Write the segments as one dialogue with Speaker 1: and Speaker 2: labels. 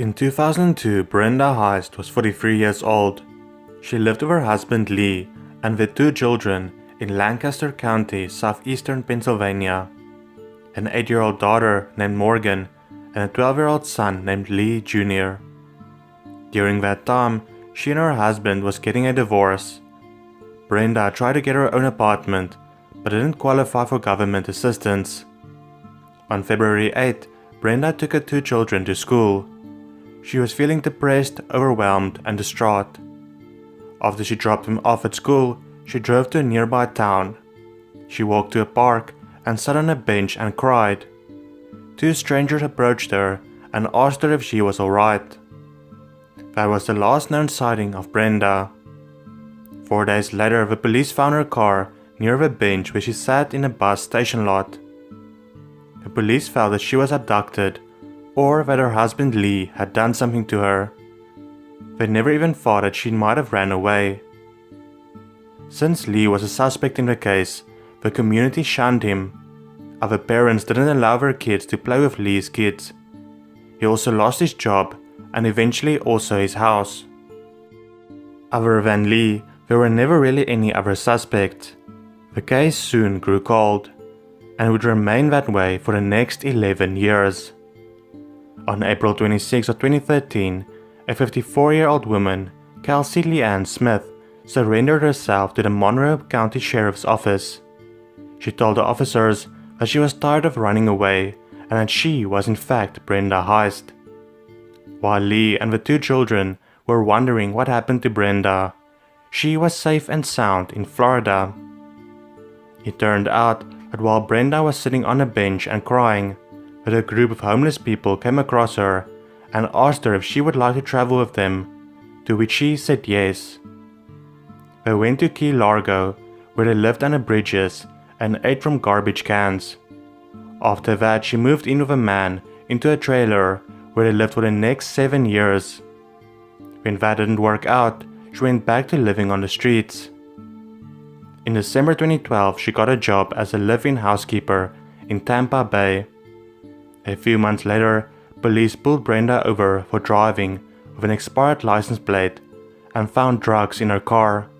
Speaker 1: In 2002, Brenda Heist was 43 years old. She lived with her husband Lee and their 2 children in Lancaster County, southeastern Pennsylvania. An 8-year-old daughter named Morgan and a 12-year-old son named Lee Jr. During that time, she and her husband was getting a divorce. Brenda tried to get her own apartment, but didn't qualify for government assistance. On February 8, Brenda took her 2 children to school. She was feeling depressed, overwhelmed, and distraught. After she dropped them off at school, she drove to a nearby town. She walked to a park and sat on a bench and cried. 2 strangers approached her and asked her if she was alright. That was the last known sighting of Brenda. 4 days later, the police found her car near the bench where she sat in a bus station lot. The police felt that she was abducted, or that her husband Lee had done something to her. They never even thought that she might have ran away. Since Lee was a suspect in the case, the community shunned him. Other parents didn't allow their kids to play with Lee's kids. He also lost his job and eventually also his house. Other than Lee, there were never really any other suspects. The case soon grew cold, and would remain that way for the next 11 years. On April 26 of 2013, a 54-year-old woman, Kelsey Leanne Smith, surrendered herself to the Monroe County Sheriff's Office. She told the officers that she was tired of running away and that she was in fact Brenda Heist. While Lee and the 2 children were wondering what happened to Brenda, she was safe and sound in Florida. It turned out that while Brenda was sitting on a bench and crying, that a group of homeless people came across her and asked her if she would like to travel with them, to which she said yes. They went to Key Largo, where they lived under bridges and ate from garbage cans. After that, she moved in with a man into a trailer where they lived for the next 7 years. When that didn't work out, she went back to living on the streets. In December 2012, she got a job as a live-in housekeeper in Tampa Bay. A few months later, police pulled Brenda over for driving with an expired license plate and found drugs in her car.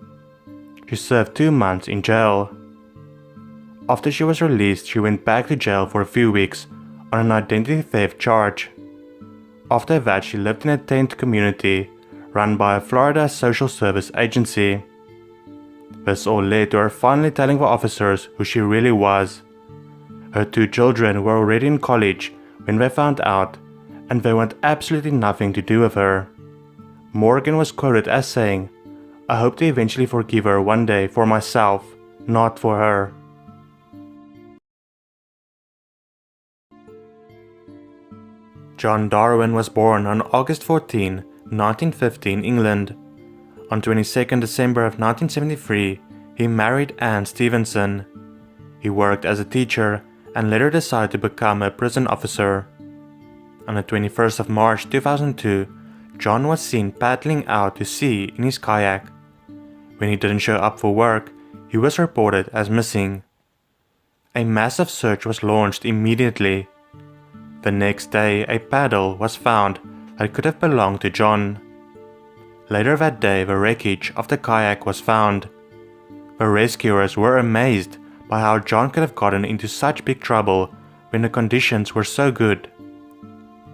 Speaker 1: She served 2 months in jail. After she was released, she went back to jail for a few weeks on an identity theft charge. After that, she lived in a tent community run by a Florida social service agency. This all led to her finally telling the officers who she really was. Her 2 children were already in college when they found out, and they want absolutely nothing to do with her. Morgan was quoted as saying, "I hope to eventually forgive her one day for myself, not for her." John Darwin was born on August 14, 1950 in England. On 22nd December of 1973, he married Anne Stevenson. He worked as a teacher and later decided to become a prison officer. On the 21st of March 2002, John was seen paddling out to sea in his kayak. When he didn't show up for work, he was reported as missing. A massive search was launched immediately. The next day, a paddle was found that could have belonged to John. Later that day, the wreckage of the kayak was found. The rescuers were amazed by how John could have gotten into such big trouble when the conditions were so good.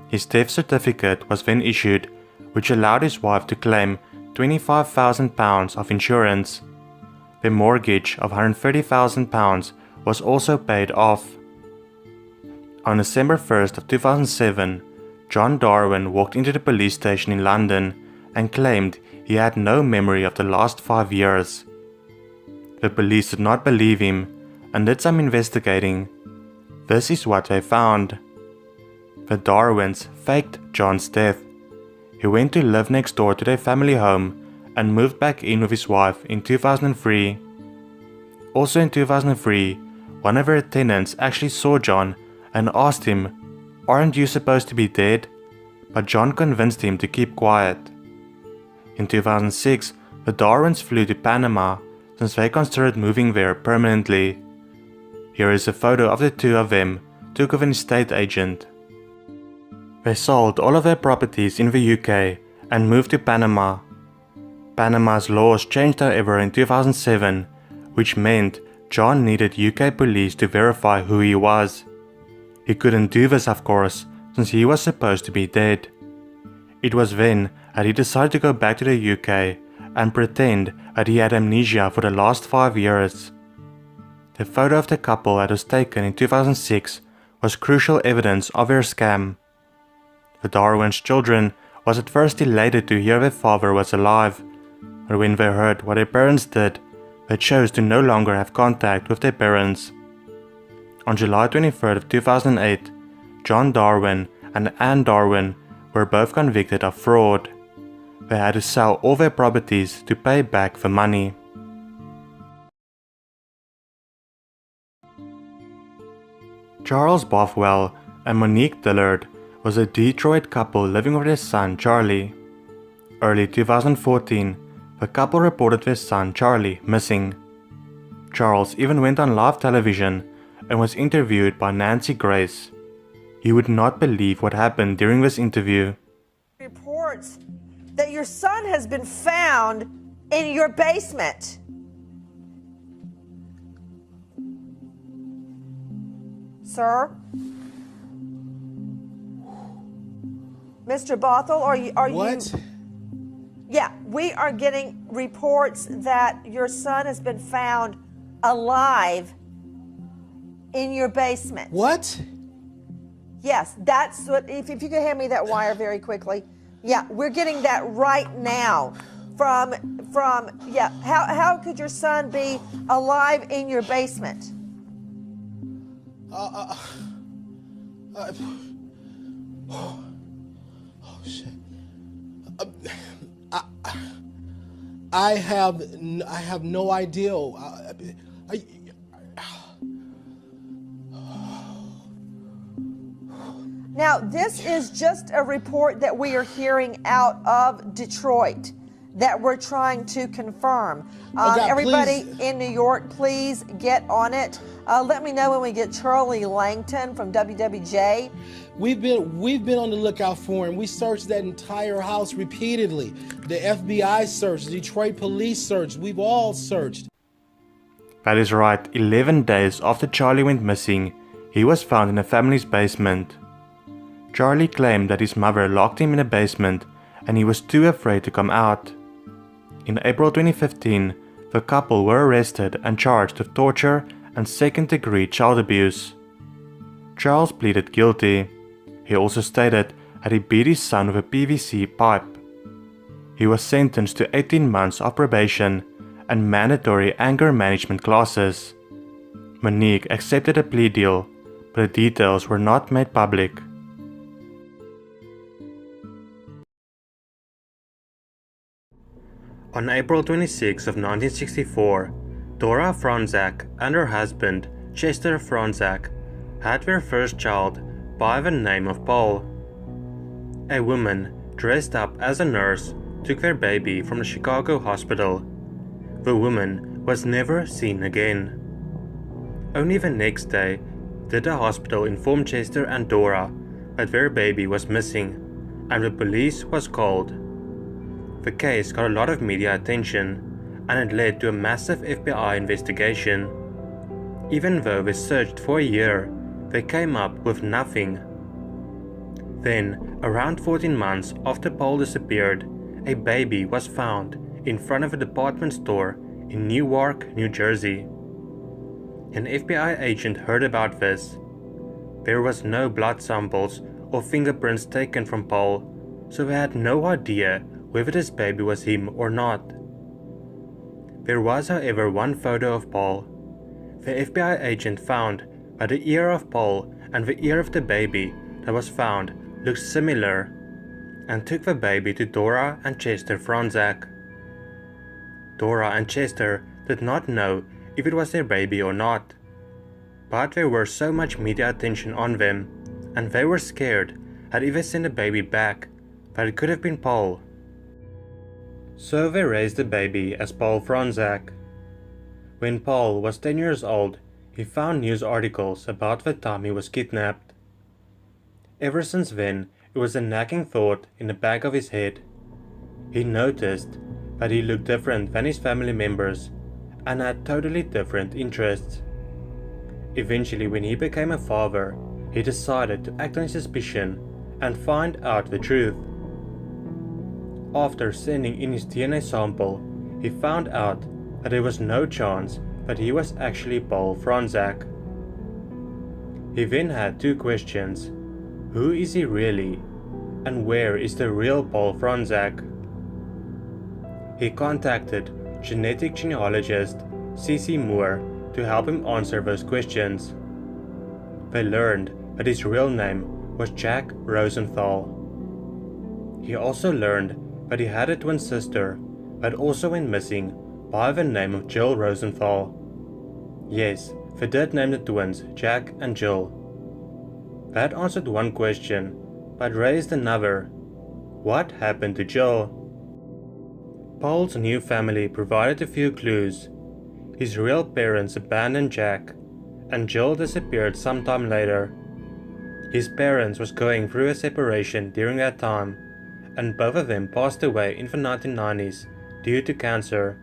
Speaker 1: His death certificate was then issued, which allowed his wife to claim £25,000 of insurance. The mortgage of £130,000 was also paid off. On December 1st of 2007, John Darwin walked into the police station in London and claimed he had no memory of the last 5 years. The police did not believe him and did some investigating. This is what they found. The Darwins faked John's death. He went to live next door to their family home and moved back in with his wife in 2003. Also in 2003, one of her tenants actually saw John and asked him, "Aren't you supposed to be dead?" But John convinced him to keep quiet. In 2006, the Darwins flew to Panama since they considered moving there permanently. Here is a photo of the 2 of them took with an estate agent. They sold all of their properties in the UK and moved to Panama. Panama's laws changed however in 2007, which meant John needed UK police to verify who he was. He couldn't do this, of course, since he was supposed to be dead. It was then that he decided to go back to the UK and pretend that he had amnesia for the last 5 years. The photo of the couple that was taken in 2006 was crucial evidence of their scam. The Darwin's children was at first elated to hear their father was alive, but when they heard what their parents did, they chose to no longer have contact with their parents. On July 23rd of 2008, John Darwin and Anne Darwin were both convicted of fraud. They had to sell all their properties to pay back the money. Charles Bothuell and Monique Dillard was a Detroit couple living with their son Charlie. Early 2014, the couple reported their son Charlie missing. Charles even went on live television and was interviewed by Nancy Grace. You would not believe what happened during this interview.
Speaker 2: Reports that your son has been found in your basement. Sir? Mr. Bothuell, are you...
Speaker 3: What?
Speaker 2: Yeah, we are getting reports that your son has been found alive in your basement.
Speaker 3: What?
Speaker 2: Yes, that's what, if you could hand me that wire very quickly. Yeah, we're getting that right now from yeah, how could your son be alive in your basement?
Speaker 3: Oh, shit. I have no idea.
Speaker 2: Now, this is just a report that we are hearing out of Detroit that we're trying to confirm.
Speaker 3: God,
Speaker 2: everybody
Speaker 3: please.
Speaker 2: in New York, please get on it. Let me know when we get Charlie Langton from WWJ.
Speaker 3: We've been on the lookout for him. We searched that entire house repeatedly. The FBI searched, the Detroit police searched. We've all searched.
Speaker 1: That is right, 11 days after Charlie went missing, he was found in a family's basement. Charlie claimed that his mother locked him in a basement and he was too afraid to come out. In April 2015, the couple were arrested and charged with torture and second-degree child abuse. Charles pleaded guilty. He also stated that he beat his son with a PVC pipe. He was sentenced to 18 months of probation and mandatory anger management classes. Monique accepted a plea deal, but the details were not made public. On April 26 of 1964, Dora Fronczak and her husband, Chester Fronczak, had their first child by the name of Paul. A woman dressed up as a nurse took their baby from the Chicago hospital. The woman was never seen again. Only the next day did the hospital inform Chester and Dora that their baby was missing, and the police was called. The case got a lot of media attention, and it led to a massive FBI investigation. Even though they searched for a year, they came up with nothing. Then, around 14 months after Paul disappeared, a baby was found in front of a department store in Newark, New Jersey. An FBI agent heard about this. There was no blood samples or fingerprints taken from Paul, so they had no idea whether this baby was him or not. There was, however, one photo of Paul. The FBI agent found that the ear of Paul and the ear of the baby that was found looked similar, and took the baby to Dora and Chester Fronczak. Dora and Chester did not know if it was their baby or not, but there was so much media attention on them, and they were scared that if they sent the baby back, that it could have been Paul. So they raised the baby as Paul Fronczak. When Paul was 10 years old, he found news articles about the time he was kidnapped. Ever since then, it It was a nagging thought in the back of his head. He noticed that he looked different than his family members and had totally different interests. Eventually, when he became a father, he decided to act on his suspicion and find out the truth. After sending in his DNA sample, he found out that there was no chance that he was actually Paul Fronczak. He then had two questions. Who is he really? And where is the real Paul Fronczak? He contacted genetic genealogist C.C. Moore to help him answer those questions. They learned that his real name was Jack Rosenthal. He also learned that he had a twin sister that also went missing by the name of Jill Rosenthal. Yes, they did name the twins Jack and Jill. That answered one question, but raised another. What happened to Jill? Paul's new family provided a few clues. His real parents abandoned Jack, and Jill disappeared sometime later. His parents was going through a separation during that time, and both of them passed away in the 1990s due to cancer.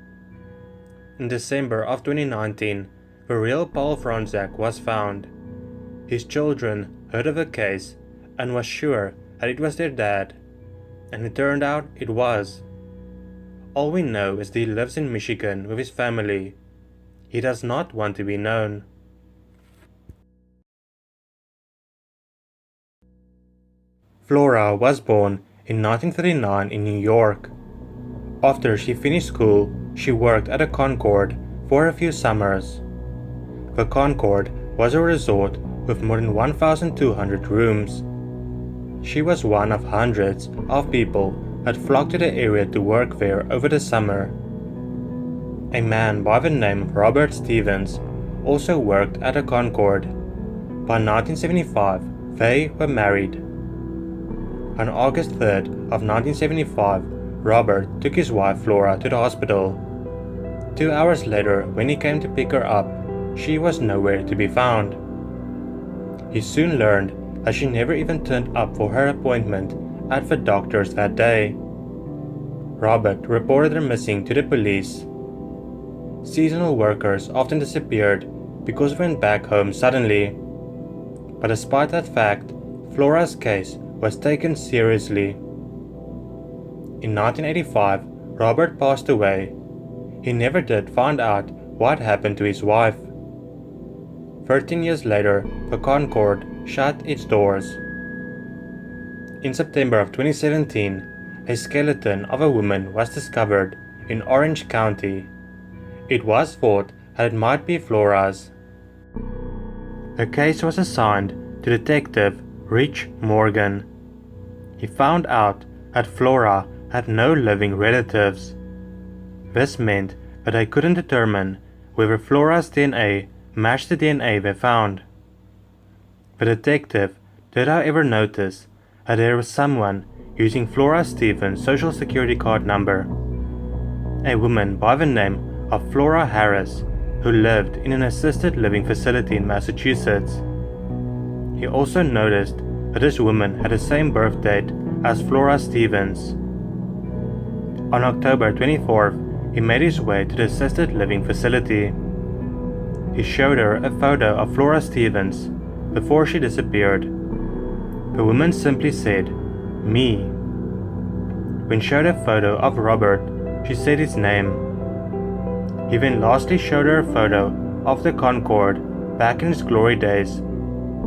Speaker 1: In December of 2019, the real Paul Fronczak was found. His children heard of the case and was sure that it was their dad, and it turned out it was. All we know is that he lives in Michigan with his family. He does not want to be known. Flora was born in 1939 in New York. After she finished school, she worked at a Concord for a few summers. The Concord was a resort with more than 1,200 rooms. She was one of hundreds of people that flocked to the area to work there over the summer. A man by the name of Robert Stevens also worked at a Concord. By 1975, they were married. On August 3rd of 1975, Robert took his wife Flora to the hospital. 2 hours later, when he came to pick her up, she was nowhere to be found. He soon learned that she never even turned up for her appointment at the doctor's that day. Robert reported her missing to the police. Seasonal workers often disappeared because they went back home suddenly. But despite that fact, Flora's case was taken seriously. In 1985, Robert passed away. He never did find out what happened to his wife. 13 years later, the Concord shut its doors. In September of 2017, a skeleton of a woman was discovered in Orange County. It was thought that it might be Flora's. The case was assigned to Detective Rich Morgan. He found out that Flora had no living relatives. This meant that they couldn't determine whether Flora's DNA matched the DNA they found. The detective did however notice that there was someone using Flora Stevens' social security card number. A woman by the name of Flora Harris, who lived in an assisted living facility in Massachusetts. He also noticed that this woman had the same birth date as Flora Stevens. On October 24th, he made his way to the assisted living facility. He showed her a photo of Flora Stevens before she disappeared. The woman simply said, "Me." When showed a photo of Robert, she said his name. He then lastly showed her a photo of the Concord back in its glory days,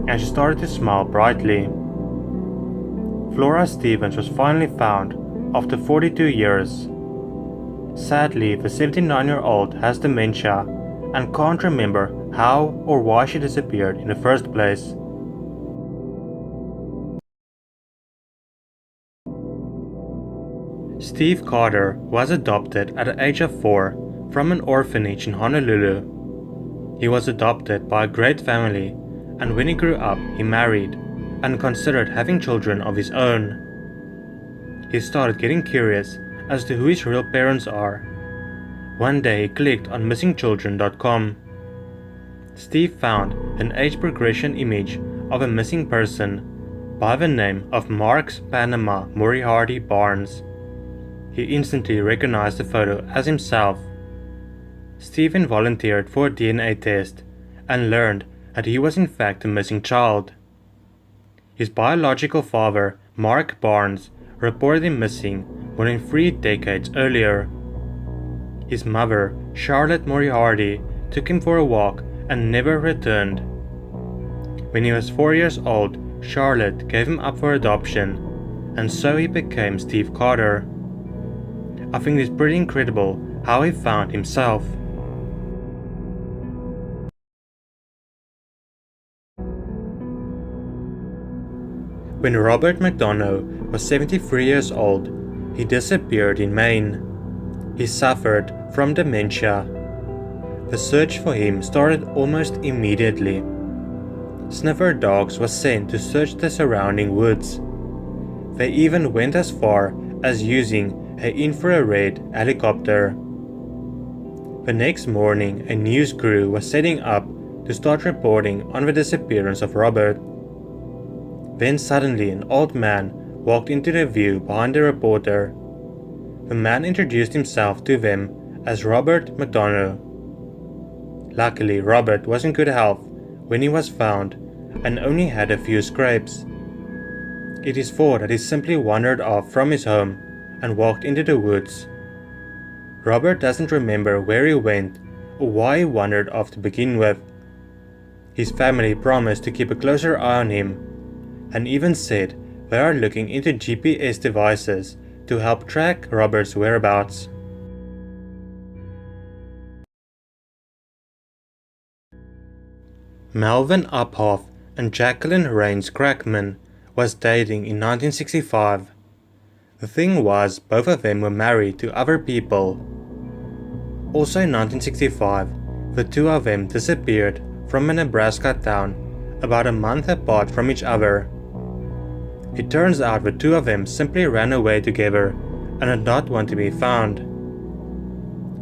Speaker 1: and she started to smile brightly. Flora Stevens was finally found after 42 years. Sadly, the 79-year-old has dementia and can't remember how or why she disappeared in the first place. Steve Carter was adopted at the age of 4 from an orphanage in Honolulu. He was adopted by a great family, and when he grew up, he married and considered having children of his own. He started getting curious as to who his real parents are. One day he clicked on missingchildren.com. Steve found an age progression image of a missing person, by the name of Marks Panama Moriarty Barnes. He instantly recognized the photo as himself. Stephen volunteered for a DNA test and learned that he was in fact a missing child. His biological father, Mark Barnes, reported him missing more than 3 decades earlier. His mother, Charlotte Moriarty, took him for a walk and never returned. When he was 4 years old, Charlotte gave him up for adoption, and so he became Steve Carter. I think it's pretty incredible how he found himself. When Robert McDonough was 73 years old, he disappeared in Maine. He suffered from dementia. The search for him started almost immediately. Sniffer dogs were sent to search the surrounding woods. They even went as far as using an infrared helicopter. The next morning, a news crew was setting up to start reporting on the disappearance of Robert. Then suddenly an old man walked into the view behind the reporter. The man introduced himself to them as Robert McDonough. Luckily, Robert was in good health when he was found and only had a few scrapes. It is thought that he simply wandered off from his home and walked into the woods. Robert doesn't remember where he went or why he wandered off to begin with. His family promised to keep a closer eye on him and even said they are looking into GPS devices to help track Robert's whereabouts. Melvin Uphoff and Jacquelyn Rains Crackman was dating in 1965. The thing was, both of them were married to other people. Also in 1965, the two of them disappeared from a Nebraska town about a month apart from each other. It turns out the two of them simply ran away together and did not want to be found.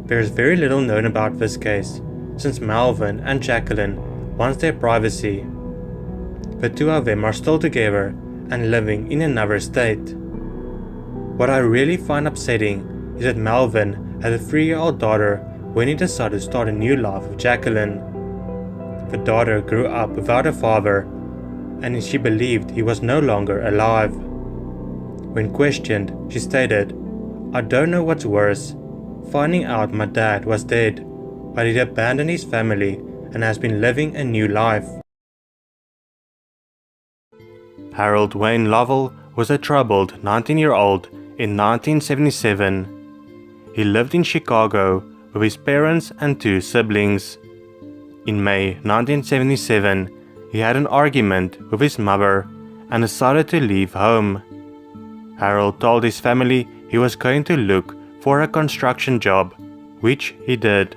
Speaker 1: There is very little known about this case, since Melvin and Jacquelyn want their privacy. The two of them are still together and living in another state. What I really find upsetting is that Melvin had a 3-year-old daughter when he decided to start a new life with Jacquelyn. The daughter grew up without a father, and she believed he was no longer alive. When questioned, she stated, "I don't know what's worse, finding out my dad was dead, but he'd abandoned his family and has been living a new life." Harold Wayne Lovell was a troubled 19-year-old in 1977. He lived in Chicago with his parents and 2 siblings. In May 1977, he had an argument with his mother and decided to leave home. Harold told his family he was going to look for a construction job, which he did.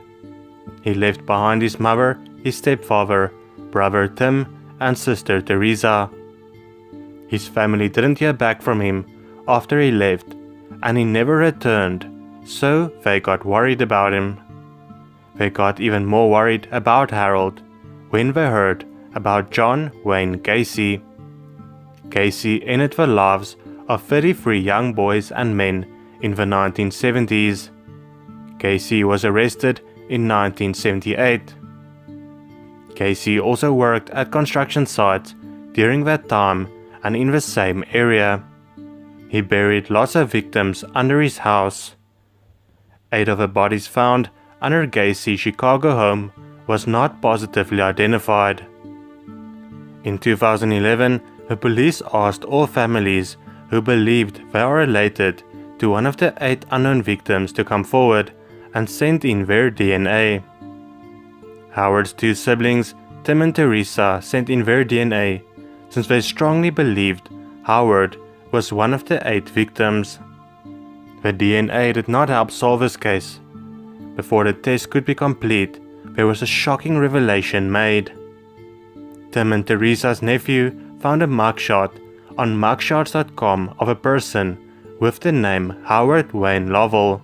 Speaker 1: He left behind his mother, his stepfather, brother Tim, and sister Teresa. His family didn't hear back from him after he left, and he never returned, so they got worried about him. They got even more worried about Harold when they heard about John Wayne Gacy. Gacy ended the lives of 33 young boys and men in the 1970s. Gacy was arrested in 1978. Gacy also worked at construction sites during that time and in the same area. He buried lots of victims under his house. 8 of the bodies found under Gacy's Chicago home was not positively identified. In 2011, the police asked all families who believed they are related to one of the 8 unknown victims to come forward and send in their DNA. Howard's 2 siblings, Tim and Teresa, sent in their DNA since they strongly believed Howard was one of the 8 victims. The DNA did not help solve this case. Before the test could be complete, there was a shocking revelation made. Tim and Teresa's nephew found a mugshot on mugshots.com of a person with the name Howard Wayne Lovell.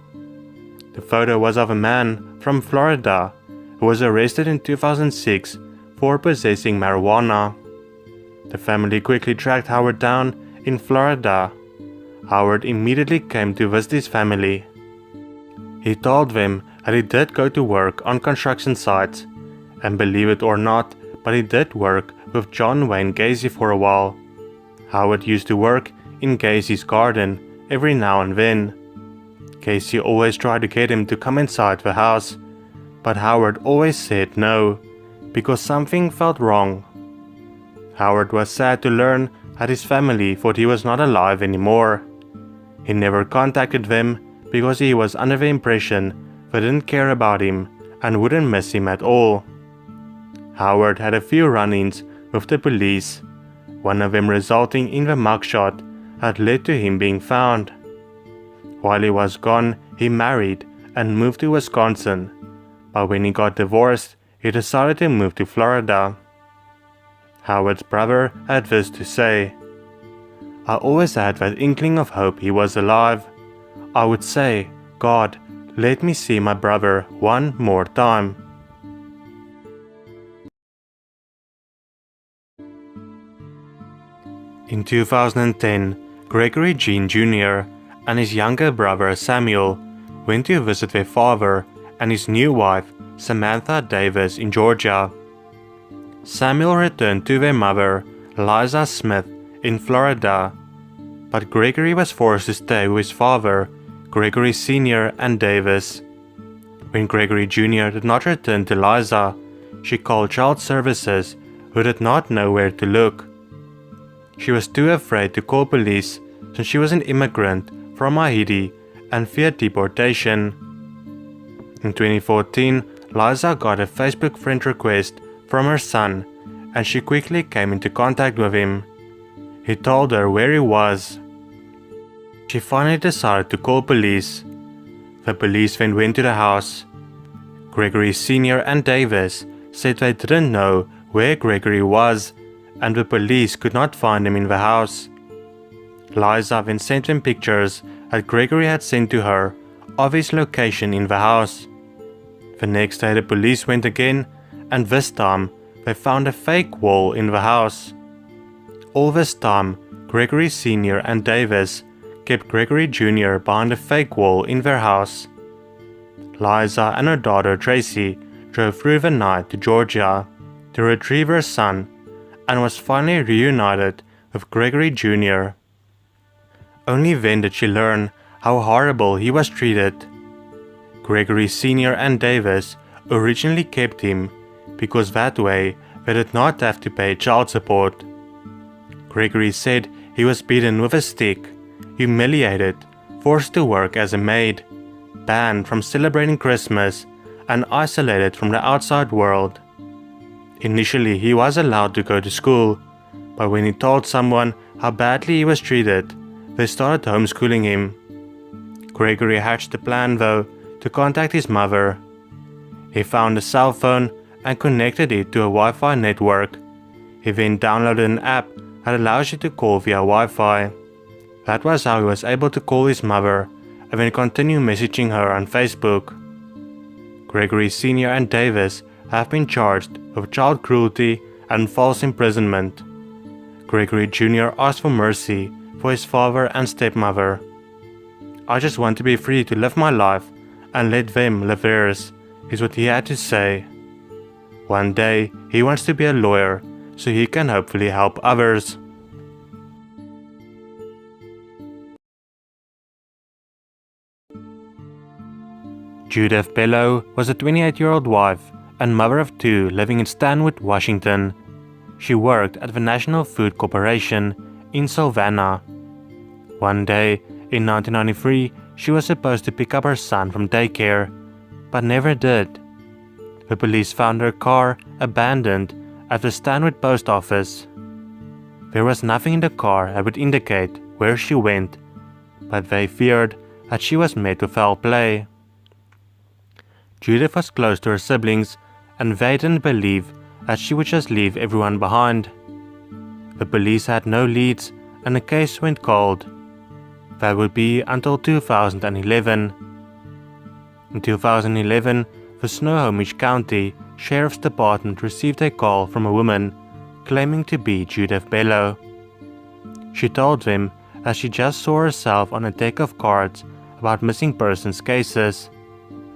Speaker 1: The photo was of a man from Florida who was arrested in 2006 for possessing marijuana. The The family quickly tracked Howard down in Florida. Howard immediately came to visit his family. He told them that he did go to work on construction sites, and believe it or not, but he did work with John Wayne Gacy for a while. Howard used to work in Gacy's garden every now and then. Gacy always tried to get him to come inside the house, but Howard always said no, because something felt wrong. Howard was sad to learn that his family thought he was not alive anymore. He never contacted them because he was under the impression they didn't care about him and wouldn't miss him at all. Howard had a few run-ins with the police, one of them resulting in the mugshot that led to him being found. While he was gone, he married and moved to Wisconsin, but when he got divorced, he decided to move to Florida. Howard's brother had this to say: "I always had that inkling of hope he was alive. I would say, God, let me see my brother one more time." In 2010, Gregory Jean Jr. and his younger brother Samuel went to visit their father and his new wife Samantha Davis in Georgia. Samuel returned to their mother, Liza Smith, in Florida, but Gregory was forced to stay with his father, Gregory Sr. and Davis. When Gregory Jr. did not return to Liza, she called Child Services, who did not know where to look. She was too afraid to call police since she was an immigrant from Haiti and feared deportation. In 2014, Liza got a Facebook friend request from her son, and she quickly came into contact with him. He told her where he was. She finally decided to call police. The police then went to the house. Gregory Sr. and Davis said they didn't know where Gregory was, and the police could not find him in the house. Liza then sent them pictures that Gregory had sent to her of his location in the house. The next day the police went again, and this time they found a fake wall in the house. All this time, Gregory Sr. and Davis kept Gregory Jr. behind a fake wall in their house. Liza and her daughter Tracy drove through the night to Georgia to retrieve her son, and was finally reunited with Gregory Jr. Only then did she learn how horrible he was treated. Gregory Sr. and Davis originally kept him because that way they did not have to pay child support. Gregory said he was beaten with a stick, humiliated, forced to work as a maid, banned from celebrating Christmas, and isolated from the outside world. Initially, he was allowed to go to school, but when he told someone how badly he was treated, they started homeschooling him. Gregory hatched a plan, though, to contact his mother. He found a cell phone and connected it to a Wi-Fi network. He then downloaded an app that allows you to call via Wi-Fi. That was how he was able to call his mother and then continue messaging her on Facebook. Gregory Sr. and Davis have been charged with child cruelty and false imprisonment. Gregory Jr. asked for mercy for his father and stepmother. "I just want to be free to live my life and let them live theirs," is what he had to say. One day, he wants to be a lawyer so he can hopefully help others. Judith Bello was a 28-year-old wife and mother of two living in Stanwood, Washington. She worked at the National Food Corporation in Savannah. One day, in 1993, she was supposed to pick up her son from daycare, but never did. The police found her car abandoned at the Stanwood post office. There was nothing in the car that would indicate where she went, but they feared that she was met with foul play. Judith was close to her siblings, and they didn't believe that she would just leave everyone behind. The police had no leads, and the case went cold. That would be until 2011. In 2011, the Snohomish County Sheriff's Department received a call from a woman claiming to be Judith Bello. She told them that she just saw herself on a deck of cards about missing persons cases.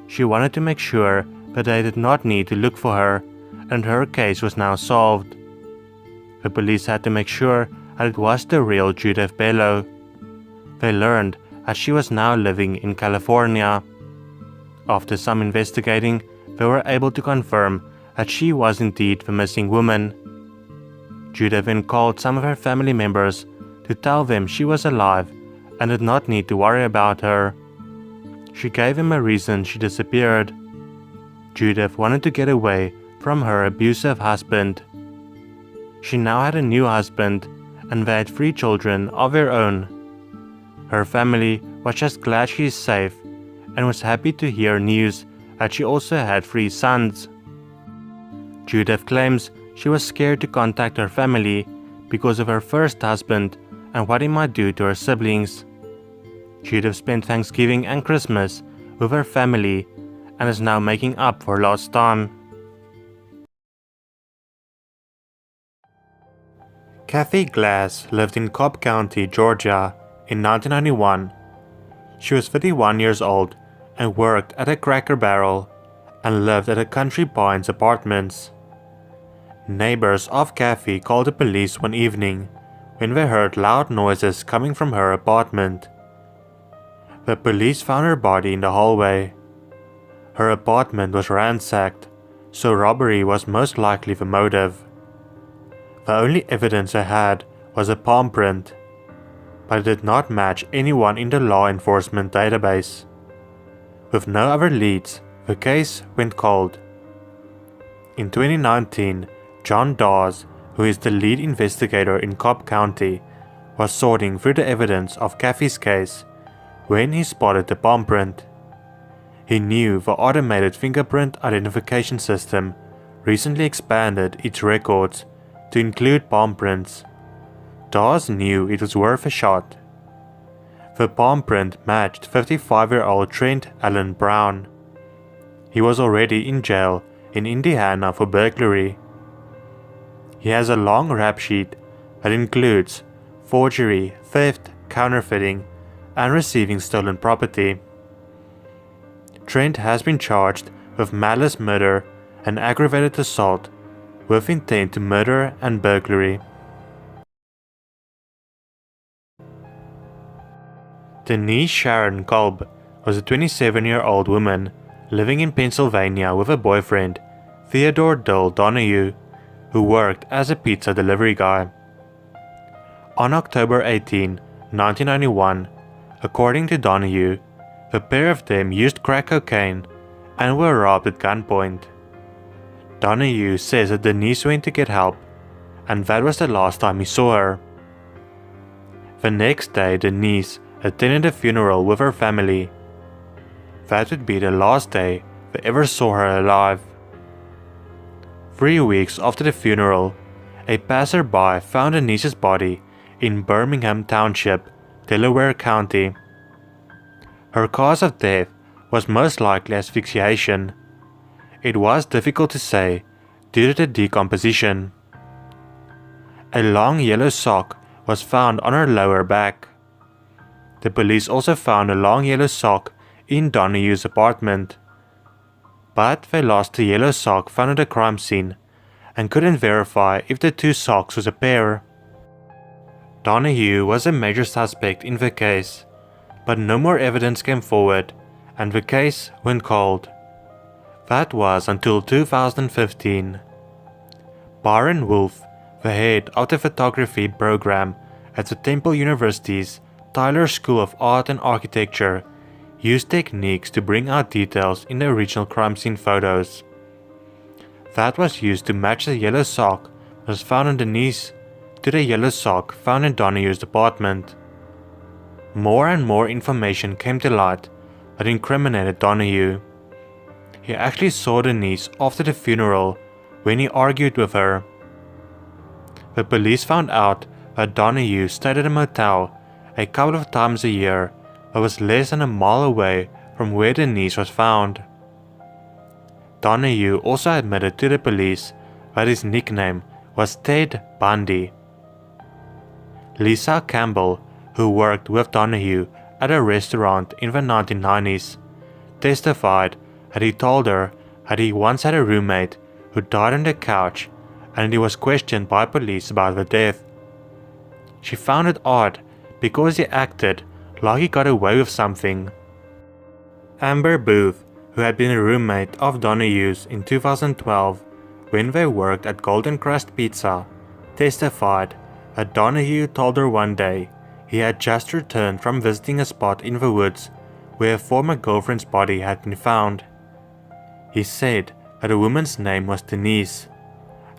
Speaker 1: She wanted to make sure that they did not need to look for her, and her case was now solved. The police had to make sure that it was the real Judith Bello. They learned that she was now living in California. After some investigating, they were able to confirm that she was indeed the missing woman. Judith then called some of her family members to tell them she was alive and did not need to worry about her. She gave them a reason she disappeared. Judith wanted to get away from her abusive husband. She now had a new husband, and they had 3 children of their own. Her family was just glad she is safe and was happy to hear news that she also had 3 sons. Judith claims she was scared to contact her family because of her first husband and what he might do to her siblings. Judith spent Thanksgiving and Christmas with her family and is now making up for lost time. Cathy Glass lived in Cobb County, Georgia in 1991. She was 51 years old and worked at a Cracker Barrel and lived at a Country Pines Apartments. Neighbors of Cathy called the police one evening when they heard loud noises coming from her apartment. The police found her body in the hallway. Her apartment was ransacked, so robbery was most likely the motive. The only evidence they had was a palm print, but it did not match anyone in the law enforcement database. With no other leads, the case went cold. In 2019, John Dawes, who is the lead investigator in Cobb County, was sorting through the evidence of Cathy's case when he spotted the palm print. He knew the automated fingerprint identification system recently expanded its records to include palm prints. Dawes knew it was worth a shot. The palm print matched 55-year-old Trent Allen Brown. He was already in jail in Indiana for burglary. He has a long rap sheet that includes forgery, theft, counterfeiting, and receiving stolen property. Trent has been charged with malice murder and aggravated assault with intent to murder and burglary. Denise Sharon Kolb was a 27-year-old woman living in Pennsylvania with a boyfriend, Theodore Dole Donahue, who worked as a pizza delivery guy. On October 18, 1991, according to Donahue, the pair of them used crack cocaine and were robbed at gunpoint. Donahue says that Denise went to get help, and that was the last time he saw her. The next day, Denise attended a funeral with her family. That would be the last day they ever saw her alive. 3 weeks after the funeral, a passerby found Denise's body in Birmingham Township, Delaware County. Her cause of death was most likely asphyxiation. It was difficult to say due to the decomposition. A long yellow sock was found on her lower back. The police also found a long yellow sock in Donahue's apartment, but they lost the yellow sock found at the crime scene and couldn't verify if the 2 socks was a pair. Donahue was a major suspect in the case, but no more evidence came forward and the case went cold. That was until 2015. Byron Wolf, the head of the photography program at the Temple University's Tyler School of Art and Architecture, used techniques to bring out details in the original crime scene photos. That was used to match the yellow sock that was found on Denise to the yellow sock found in Donahue's apartment. More and more information came to light that incriminated Donahue. He actually saw Denise after the funeral when he argued with her. The police found out that Donahue stayed at a motel a couple of times a year that was less than a mile away from where Denise was found. Donahue also admitted to the police that his nickname was Ted Bundy. Lisa Campbell, who worked with Donahue at a restaurant in the 1990s, testified that he told her that he once had a roommate who died on the couch and he was questioned by police about the death. She found it odd because he acted like he got away with something. Amber Booth, who had been a roommate of Donahue's in 2012 when they worked at Golden Crust Pizza, testified that Donahue told her one day he had just returned from visiting a spot in the woods where a former girlfriend's body had been found. He said that the woman's name was Denise,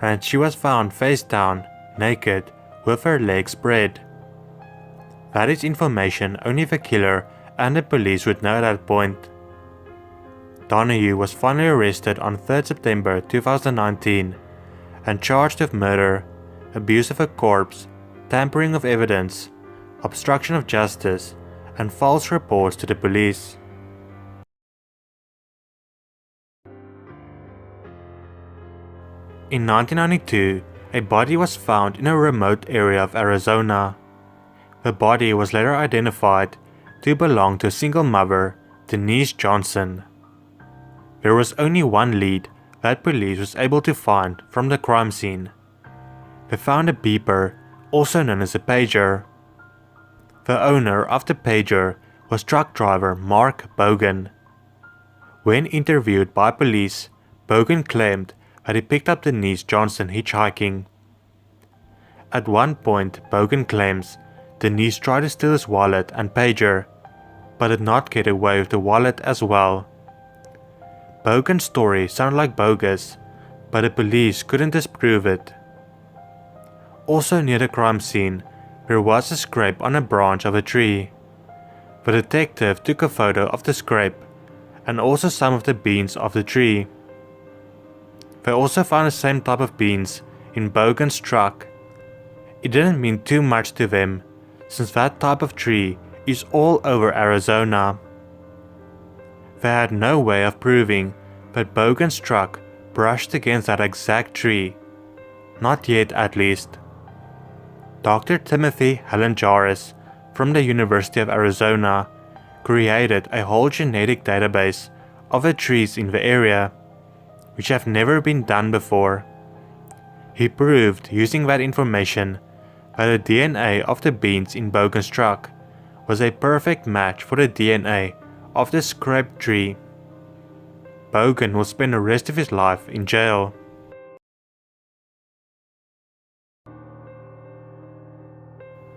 Speaker 1: and she was found face down, naked, with her legs spread. That is information only the killer and the police would know at that point. Donahue was finally arrested on 3rd September 2019 and charged with murder, abuse of a corpse, tampering of evidence, obstruction of justice, and false reports to the police. In 1992, a body was found in a remote area of Arizona. The body was later identified to belong to a single mother, Denise Johnson. There was only one lead that police was able to find from the crime scene. They found a beeper, also known as a pager. The owner of the pager was truck driver Mark Bogan. When interviewed by police, Bogan claimed that he picked up Denise Johnson hitchhiking. At one point, Bogan claims Denise tried to steal his wallet and pager, but did not get away with the wallet as well. Bogan's story sounded like bogus, but the police couldn't disprove it. Also near the crime scene, there was a scrape on a branch of a tree. The detective took a photo of the scrape and also some of the beans of the tree. They also found the same type of beans in Bogan's truck. It didn't mean too much to them, since that type of tree is all over Arizona. They had no way of proving that Bogan's truck brushed against that exact tree. Not yet, at least. Dr. Timothy Halenjaris from the University of Arizona created a whole genetic database of the trees in the area, which have never been done before. He proved using that information that the DNA of the beans in Bogan's truck was a perfect match for the DNA of the scraped tree. Bogan will spend the rest of his life in jail.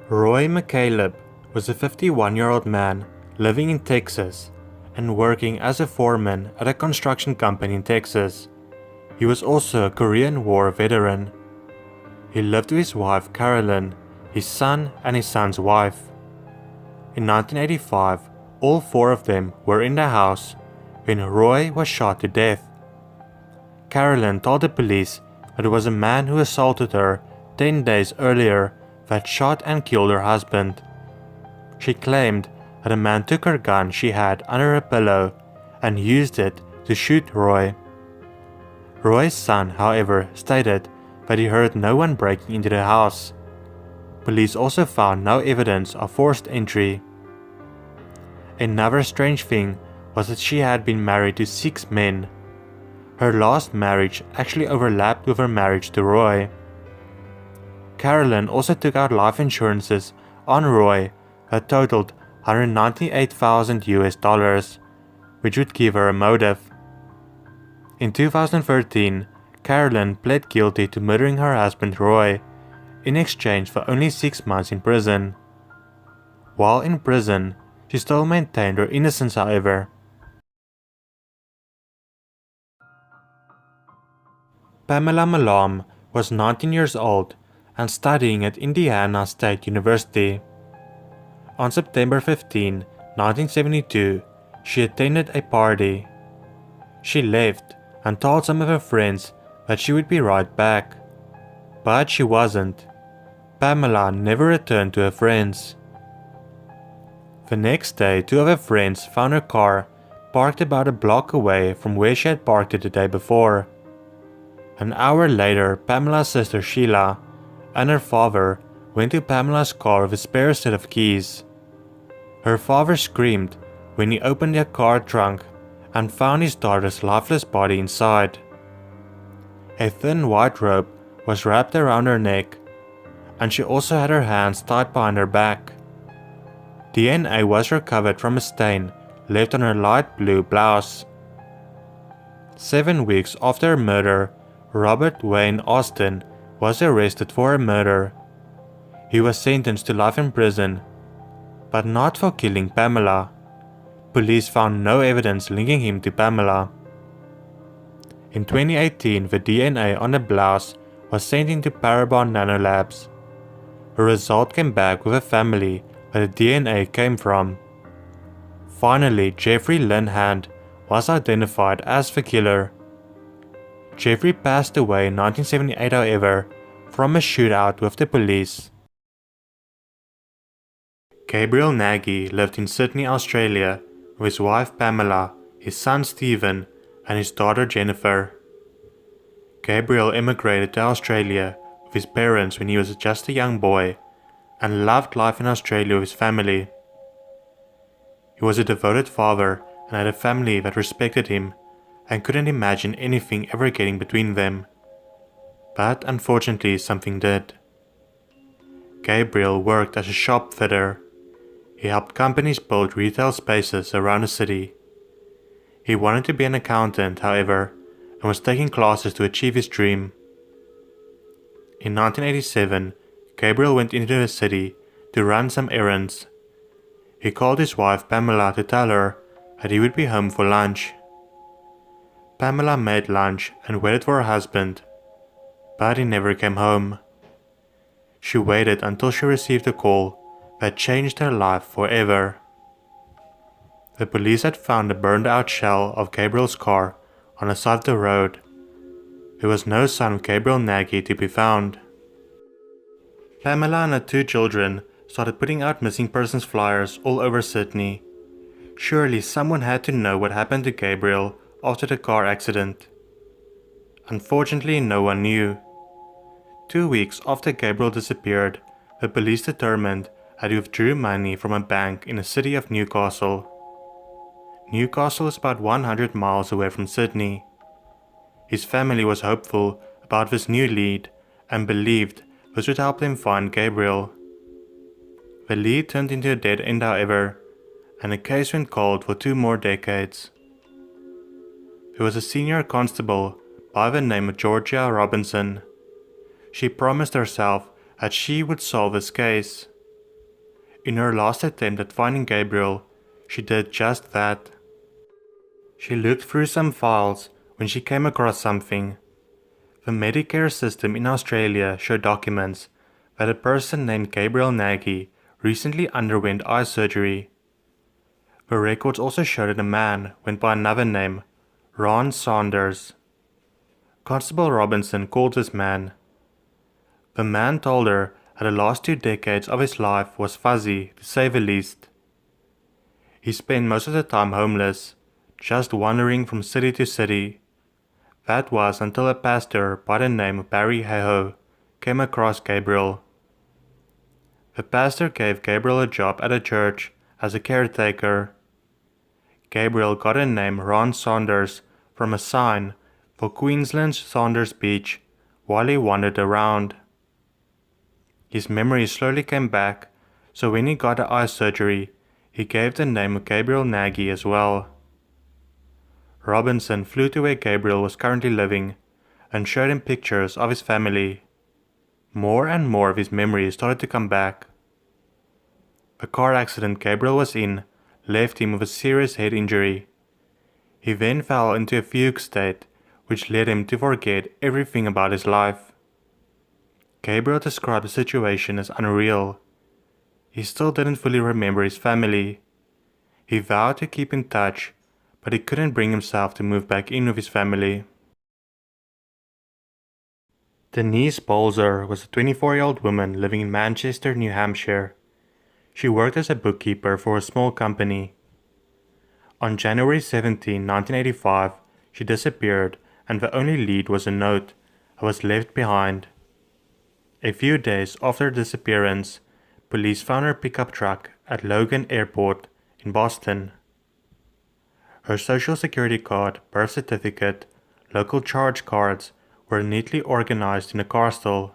Speaker 1: Roy McCaleb was a 51-year-old man living in Texas and working as a foreman at a construction company in Texas. He was also a Korean War veteran. He lived with his wife Carolyn, his son and his son's wife. In 1985, all four of them were in the house when Roy was shot to death. Carolyn told the police that it was a man who assaulted her 10 days earlier that shot and killed her husband. She claimed that a man took her gun she had under her pillow and used it to shoot Roy. Roy's son, however, stated that he heard no one breaking into the house. Police also found no evidence of forced entry. Another strange thing was that she had been married to 6 men. Her last marriage actually overlapped with her marriage to Roy. Carolyn also took out life insurances on Roy that totaled $198,000, which would give her a motive. In 2013, Carolyn pled guilty to murdering her husband Roy in exchange for only 6 months in prison. While in prison, she still maintained her innocence, however. Pamela Milam was 19 years old and studying at Indiana State University. On September 15, 1972, she attended a party. She left and told some of her friends that she would be right back. But she wasn't. Pamela never returned to her friends. The next day, 2 of her friends found her car parked about a block away from where she had parked it the day before. An hour later, Pamela's sister Sheila and her father went to Pamela's car with a spare set of keys. Her father screamed when he opened their car trunk and found his daughter's lifeless body inside. A thin white rope was wrapped around her neck, and she also had her hands tied behind her back. DNA was recovered from a stain left on her light blue blouse. 7 weeks after her murder, Robert Wayne Austin was arrested for her murder. He was sentenced to life in prison, but not for killing Pamela. Police found no evidence linking him to Pamela. In 2018, the DNA on the blouse was sent into Parabon Nanolabs. A result came back with a family where the DNA came from. Finally, Jeffrey Lynn Hand was identified as the killer. Jeffrey passed away in 1978, however, from a shootout with the police. Gabriel Nagy lived in Sydney, Australia, with his wife Pamela, his son Stephen, and his daughter Jennifer. Gabriel immigrated to Australia with his parents when he was just a young boy, and loved life in Australia with his family. He was a devoted father and had a family that respected him and couldn't imagine anything ever getting between them. But unfortunately something did. Gabriel worked as a shop fitter. He helped companies build retail spaces around the city. He wanted to be an accountant, however, and was taking classes to achieve his dream. In 1987, Gabriel went into the city to run some errands. He called his wife Pamela to tell her that he would be home for lunch. Pamela made lunch and waited for her husband, but he never came home. She waited until she received a call that changed her life forever. The police had found a burned out shell of Gabriel's car on the side of the road. There was no sign of Gabriel Nagy to be found. Pamela and her 2 children started putting out missing persons flyers all over Sydney. Surely someone had to know what happened to Gabriel after the car accident. Unfortunately, no one knew. 2 weeks after Gabriel disappeared, the police determined that he withdrew money from a bank in the city of Newcastle. Newcastle is about 100 miles away from Sydney. His family was hopeful about this new lead and believed this would help them find Gabriel. The lead turned into a dead end, however, and the case went cold for 2 more decades. There was a senior constable by the name of Georgia Robinson. She promised herself that she would solve this case. In her last attempt at finding Gabriel, she did just that. She looked through some files when she came across something. The Medicare system in Australia showed documents that a person named Gabriel Nagy recently underwent eye surgery. The records also showed that a man went by another name, Ron Saunders. Constable Robinson called this man. The man told her that the last 2 decades of his life was fuzzy, to say the least. He spent most of the time homeless, just wandering from city to city. That was until a pastor by the name of Barry Hayhoe came across Gabriel. The pastor gave Gabriel a job at a church as a caretaker. Gabriel got a name Ron Saunders from a sign for Queensland's Saunders Beach while he wandered around. His memory slowly came back, so when he got the eye surgery, he gave the name of Gabriel Nagy as well. Robinson flew to where Gabriel was currently living and showed him pictures of his family. More and more of his memories started to come back. The car accident Gabriel was in left him with a serious head injury. He then fell into a fugue state, which led him to forget everything about his life. Gabriel described the situation as unreal. He still didn't fully remember his family. He vowed to keep in touch, but he couldn't bring himself to move back in with his family. Denise Bolser was a 24-year-old woman living in Manchester, New Hampshire. She worked as a bookkeeper for a small company. On January 17, 1985, she disappeared, and the only lead was a note and was left behind. A few days after her disappearance, police found her pickup truck at Logan Airport in Boston. Her social security card, birth certificate, local charge cards were neatly organized in a car stall.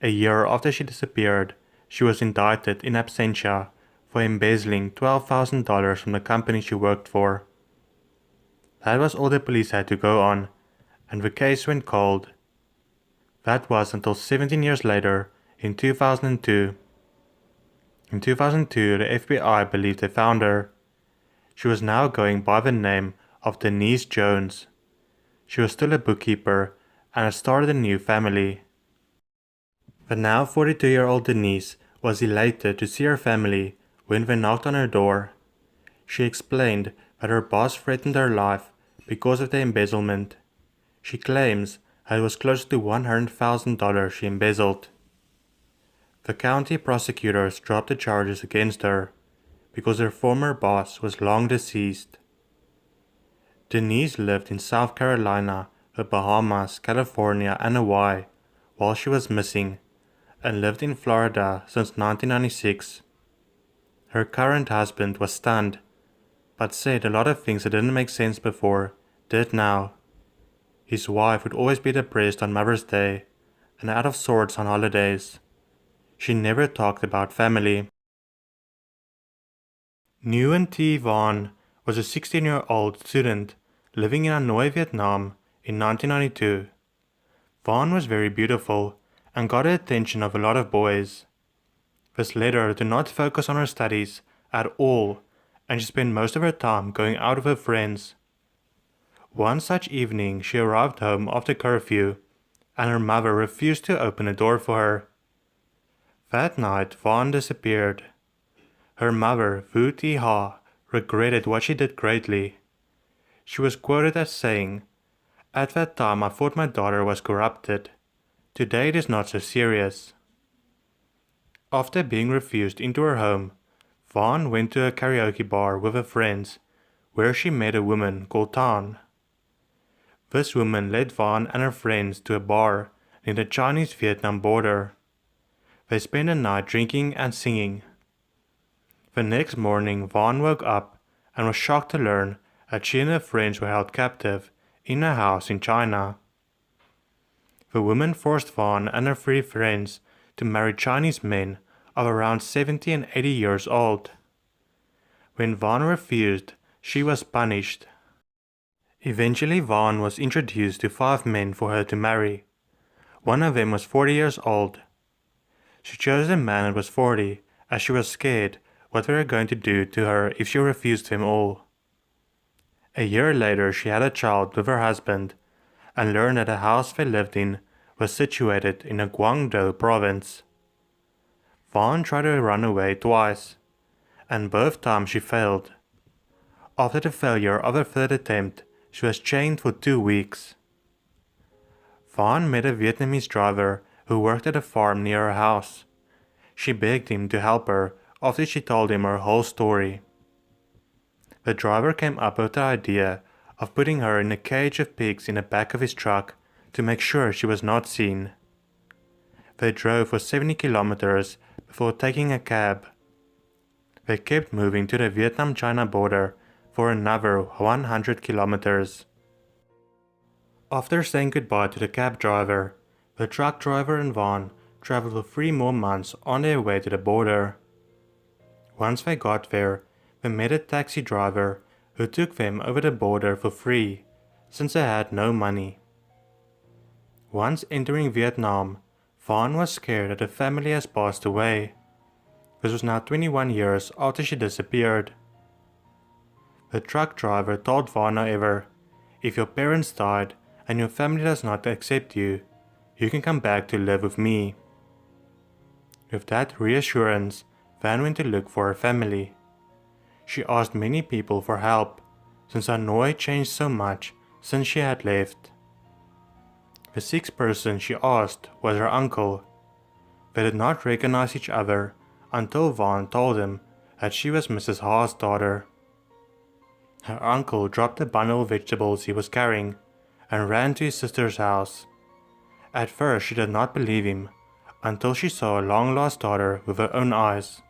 Speaker 1: A year after she disappeared, she was indicted in absentia for embezzling $12,000 from the company she worked for. That was all the police had to go on, and the case went cold. That was until 17 years later, in 2002. In 2002, the FBI believed they found her. She was now going by the name of Denise Jones. She was still a bookkeeper and had started a new family. The now 42-year-old Denise was elated to see her family when they knocked on her door. She explained that her boss threatened her life because of the embezzlement. She claims that it was close to $100,000 she embezzled. The county prosecutors dropped the charges against her because her former boss was long deceased. Denise lived in South Carolina, the Bahamas, California, and Hawaii while she was missing, and lived in Florida since 1996. Her current husband was stunned, but said a lot of things that didn't make sense before did now. His wife would always be depressed on Mother's Day and out of sorts on holidays. She never talked about family. Nguyen Thi was a 16-year-old student living in Hanoi, Vietnam in 1992. Vaughn was very beautiful and got the attention of a lot of boys. This led her to not focus on her studies at all, and she spent most of her time going out with her friends. One such evening she arrived home after curfew, and her mother refused to open the door for her. That night Vaughn disappeared. Her mother, Vu Thi Ha, regretted what she did greatly. She was quoted as saying, "At that time I thought my daughter was corrupted. Today it is not so serious." After being refused into her home, Vaughn went to a karaoke bar with her friends, where she met a woman called Tan. This woman led Vaughn and her friends to a bar near the Chinese-Vietnam border. They spent the night drinking and singing. The next morning Vaughn woke up and was shocked to learn that she and her friends were held captive in a house in China. The woman forced Vaughn and her three friends to marry Chinese men of around 70 and 80 years old. When Vaughn refused, she was punished. Eventually Vaughn was introduced to 5 men for her to marry. One of them was 40 years old. She chose a man that was 40 as she was scared what they were going to do to her if she refused them all. A year later she had a child with her husband and learned that the house they lived in was situated in the Guangdong province. Vaughn tried to run away twice, and both times she failed. After the failure of her third attempt, she was chained for 2 weeks. Vaughn met a Vietnamese driver who worked at a farm near her house. She begged him to help her after she told him her whole story. The driver came up with the idea of putting her in a cage of pigs in the back of his truck to make sure she was not seen. They drove for 70 kilometers before taking a cab. They kept moving to the Vietnam-China border for another 100 kilometers. After saying goodbye to the cab driver, the truck driver and Vaughn traveled for 3 more months on their way to the border. Once they got there, they met a taxi driver who took them over the border for free, since they had no money. Once entering Vietnam, Vaughn was scared that her family has passed away. This was now 21 years after she disappeared. The truck driver told Vaughn, however, "If your parents died and your family does not accept you, you can come back to live with me." With that reassurance, Van went to look for her family. She asked many people for help, since Hanoi changed so much since she had left. The 6th person she asked was her uncle. They did not recognize each other until Vaughn told him that she was Mrs. Ha's daughter. Her uncle dropped the bundle of vegetables he was carrying and ran to his sister's house. At first she did not believe him, until she saw a long-lost daughter with her own eyes.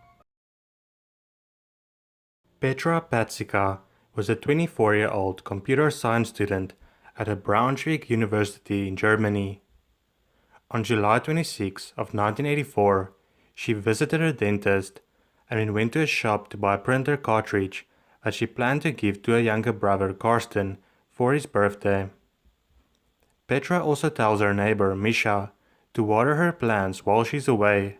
Speaker 1: Petra Pazsitka was a 24-year-old computer science student at a Braunschweig University in Germany. On July 26 of 1984, she visited her dentist and then went to a shop to buy a printer cartridge that she planned to give to her younger brother Karsten for his birthday. Petra also tells her neighbor Misha to water her plants while she's away.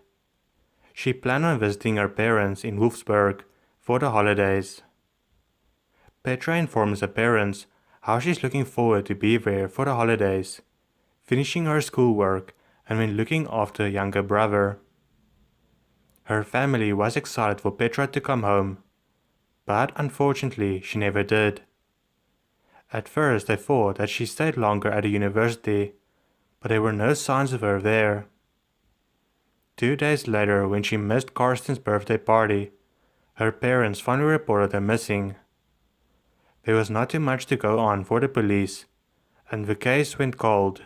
Speaker 1: She planned on visiting her parents in Wolfsburg for the holidays. Petra informs her parents how she's looking forward to be there for the holidays, finishing her schoolwork and then looking after her younger brother. Her family was excited for Petra to come home, but unfortunately she never did. At first they thought that she stayed longer at the university, but there were no signs of her there. 2 days later, when she missed Karsten's birthday party, her parents finally reported her missing. There was not too much to go on for the police, and the case went cold.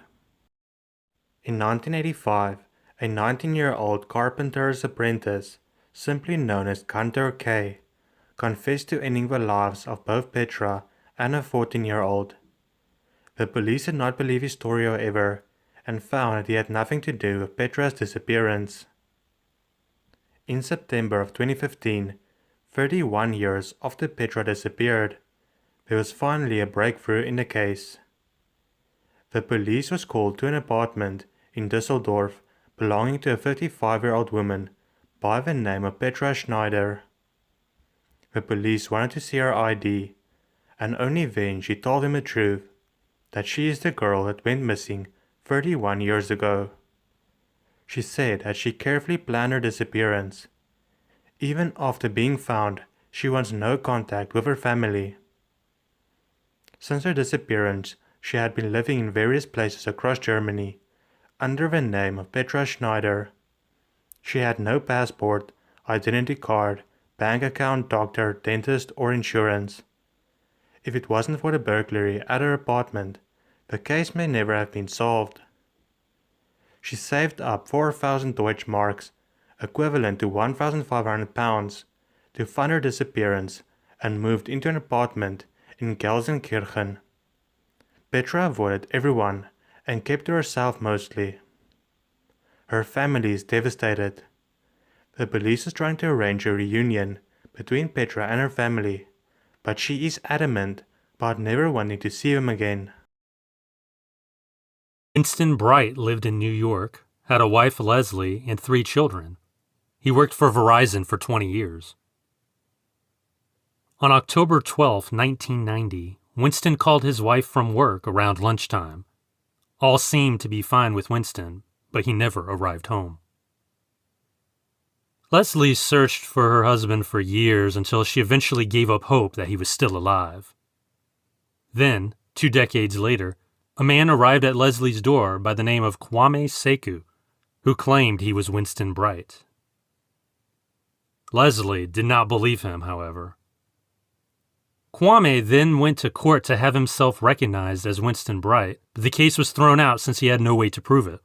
Speaker 1: In 1985, a 19-year-old carpenter's apprentice, simply known as Cantor K, confessed to ending the lives of both Petra and a 14-year-old. The police did not believe his story however, and found that he had nothing to do with Petra's disappearance. In September of 2015, 31 years after Petra disappeared, there was finally a breakthrough in the case. The police was called to an apartment in Düsseldorf belonging to a 35-year-old woman by the name of Petra Schneider. The police wanted to see her ID, and only then she told them the truth, that she is the girl that went missing 31 years ago. She said that she carefully planned her disappearance. Even after being found, she wants no contact with her family. Since her disappearance, she had been living in various places across Germany, under the name of Petra Schneider. She had no passport, identity card, bank account, doctor, dentist, or insurance. If it wasn't for the burglary at her apartment, the case may never have been solved. She saved up 4,000 Deutschmarks, equivalent to 1,500 pounds, to fund her disappearance and moved into an apartment in Gelsenkirchen. Petra avoided everyone and kept to herself mostly. Her family is devastated. The police is trying to arrange a reunion between Petra and her family, but she is adamant about never wanting to see them again.
Speaker 4: Winston Bright lived in New York, had a wife Leslie, and 3 children. He worked for Verizon for 20 years. On October 12, 1990, Winston called his wife from work around lunchtime. All seemed to be fine with Winston, but he never arrived home. Leslie searched for her husband for years until she eventually gave up hope that he was still alive. Then, 2 decades later, a man arrived at Leslie's door by the name of Kwame Sekou, who claimed he was Winston Bright. Leslie did not believe him, however. Kwame then went to court to have himself recognized as Winston Bright, but the case was thrown out since he had no way to prove it.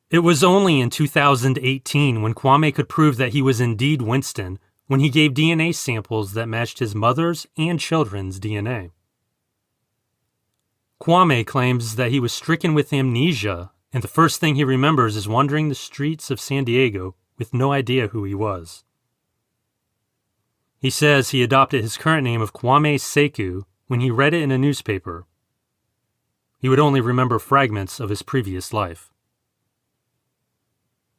Speaker 4: It was only in 2018 when Kwame could prove that he was indeed Winston when he gave DNA samples that matched his mother's and children's DNA. Kwame claims that he was stricken with amnesia, and the first thing he remembers is wandering the streets of San Diego with no idea who he was. He says he adopted his current name of Kwame Sekou when he read it in a newspaper. He would only remember fragments of his previous life.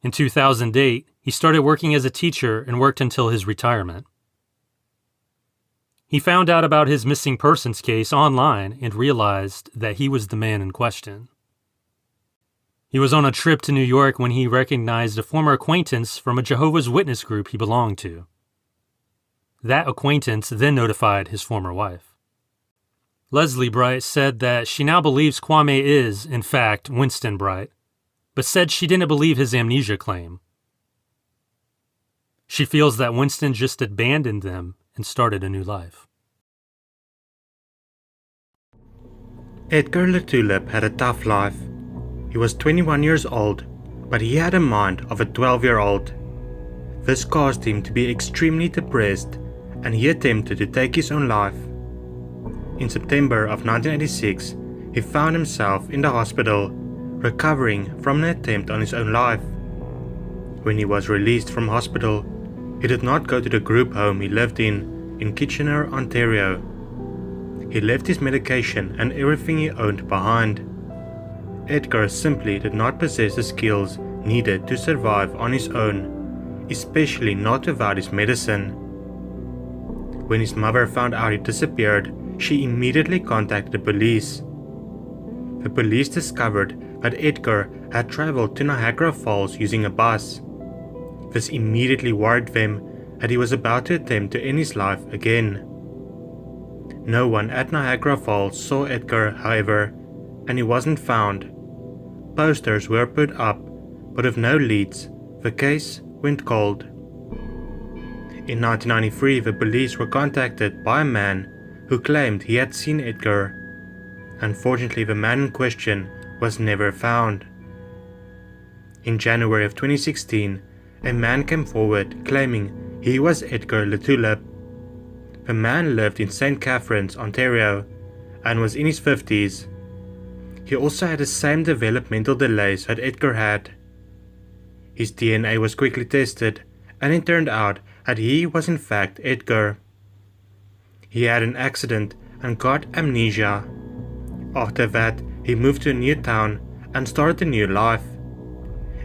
Speaker 4: In 2008, he started working as a teacher and worked until his retirement. He found out about his missing persons case online and realized that he was the man in question. He was on a trip to New York when he recognized a former acquaintance from a Jehovah's Witness group he belonged to. That acquaintance then notified his former wife. Leslie Bright said that she now believes Kwame is, in fact, Winston Bright, but said she didn't believe his amnesia claim. She feels that Winston just abandoned them and started a new life.
Speaker 1: Edgar Latulip had a tough life. He was 21 years old, but he had a mind of a 12-year-old. This caused him to be extremely depressed, and he attempted to take his own life. In September of 1986, he found himself in the hospital, recovering from an attempt on his own life. When he was released from hospital, he did not go to the group home he lived in Kitchener, Ontario. He left his medication and everything he owned behind. Edgar simply did not possess the skills needed to survive on his own, especially not without his medicine. When his mother found out he disappeared, she immediately contacted the police. The police discovered that Edgar had traveled to Niagara Falls using a bus. This immediately worried them that he was about to attempt to end his life again. No one at Niagara Falls saw Edgar, however, and he wasn't found. Posters were put up, but with no leads, the case went cold. In 1993, the police were contacted by a man who claimed he had seen Edgar. Unfortunately, the man in question was never found. In January of 2016, a man came forward claiming he was Edgar Latulip. The man lived in St. Catharines, Ontario, and was in his 50s. He also had the same developmental delays that Edgar had. His DNA was quickly tested, and it turned out that he was in fact Edgar. He had an accident and got amnesia. After that, he moved to a new town and started a new life.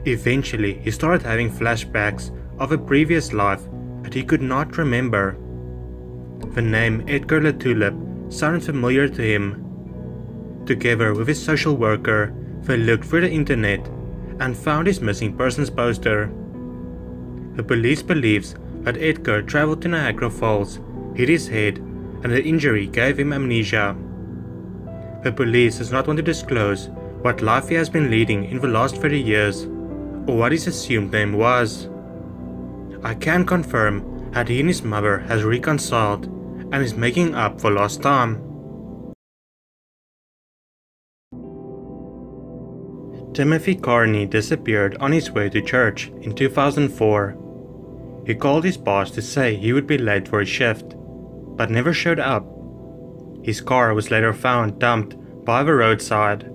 Speaker 1: Eventually, he started having flashbacks of a previous life that he could not remember. The name Edgar Latulip sounded familiar to him. Together with his social worker, they looked through the internet and found his missing persons poster. The police believes that Edgar traveled to Niagara Falls, hit his head, and the injury gave him amnesia. The police does not want to disclose what life he has been leading in the last 30 years, or what his assumed name was. I can confirm that he and his mother has reconciled and is making up for lost time. Timothy Carney disappeared on his way to church in 2004. He called his boss to say he would be late for his shift, but never showed up. His car was later found dumped by the roadside.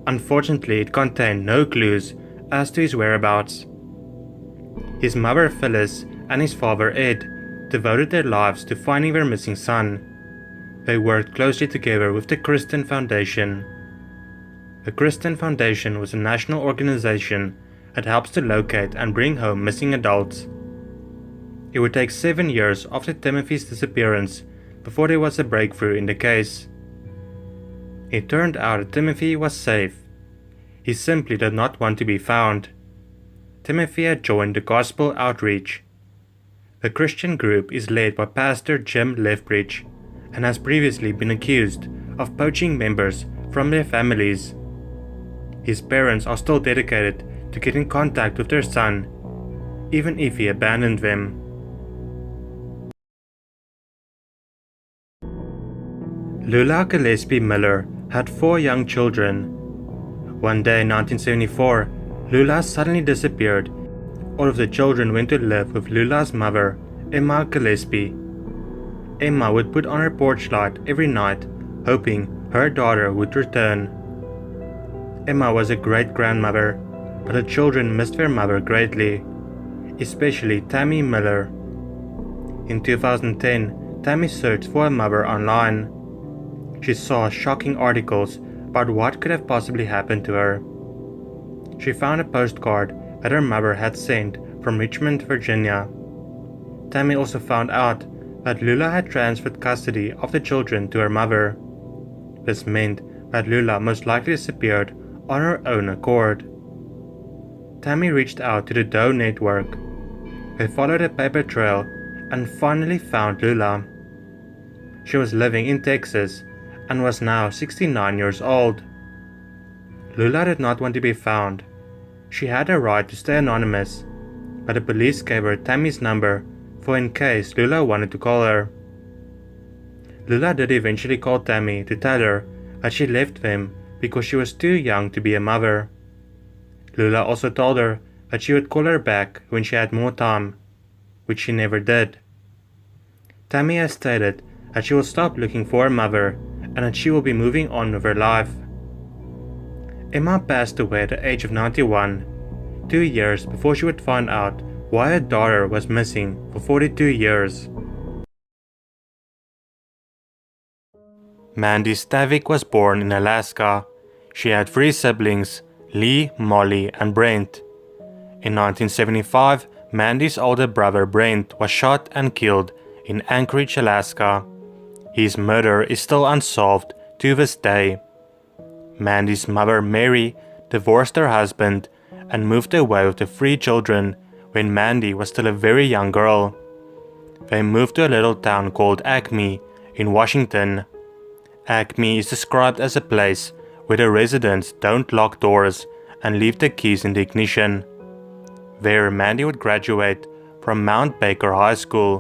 Speaker 1: Unfortunately, it contained no clues as to his whereabouts. His mother Phyllis and his father Ed devoted their lives to finding their missing son. They worked closely together with the Christian Foundation. The Christian Foundation was a national organization that helps to locate and bring home missing adults. It would take 7 years after Timothy's disappearance before there was a breakthrough in the case. It turned out that Timothy was safe. He simply did not want to be found. Timothy had joined the Gospel Outreach. The Christian group is led by Pastor Jim Lethbridge and has previously been accused of poaching members from their families. His parents are still dedicated to get in contact with their son, even if he abandoned them. Lula Gillespie-Miller had 4 young children. One day in 1974, Lula suddenly disappeared. All of the children went to live with Lula's mother, Emma Gillespie. Emma would put on her porch light every night, hoping her daughter would return. Emma was a great grandmother, but the children missed their mother greatly, especially Tammy Miller. In 2010, Tammy searched for her mother online. She saw shocking articles about what could have possibly happened to her. She found a postcard that her mother had sent from Richmond, Virginia. Tammy also found out that Lula had transferred custody of the children to her mother. This meant that Lula most likely disappeared on her own accord. Tammy reached out to the Doe Network. They followed a paper trail and finally found Lula. She was living in Texas and was now 69 years old. Lula did not want to be found. She had a right to stay anonymous, but the police gave her Tammy's number for in case Lula wanted to call her. Lula did eventually call Tammy to tell her that she left them because she was too young to be a mother. Lula also told her that she would call her back when she had more time, which she never did. Tammy has stated that she will stop looking for her mother and that she will be moving on with her life. Emma passed away at the age of 91, 2 years before she would find out why her daughter was missing for 42 years. Mandy Stavik was born in Alaska. She had 3 siblings, Lee, Molly, and Brent. In 1975, Mandy's older brother Brent was shot and killed in Anchorage, Alaska. His murder is still unsolved to this day. Mandy's mother Mary divorced her husband and moved away with the 3 children when Mandy was still a very young girl. They moved to a little town called Acme in Washington. Acme is described as a place where the residents don't lock doors and leave the keys in the ignition. There, Mandy would graduate from Mount Baker High School.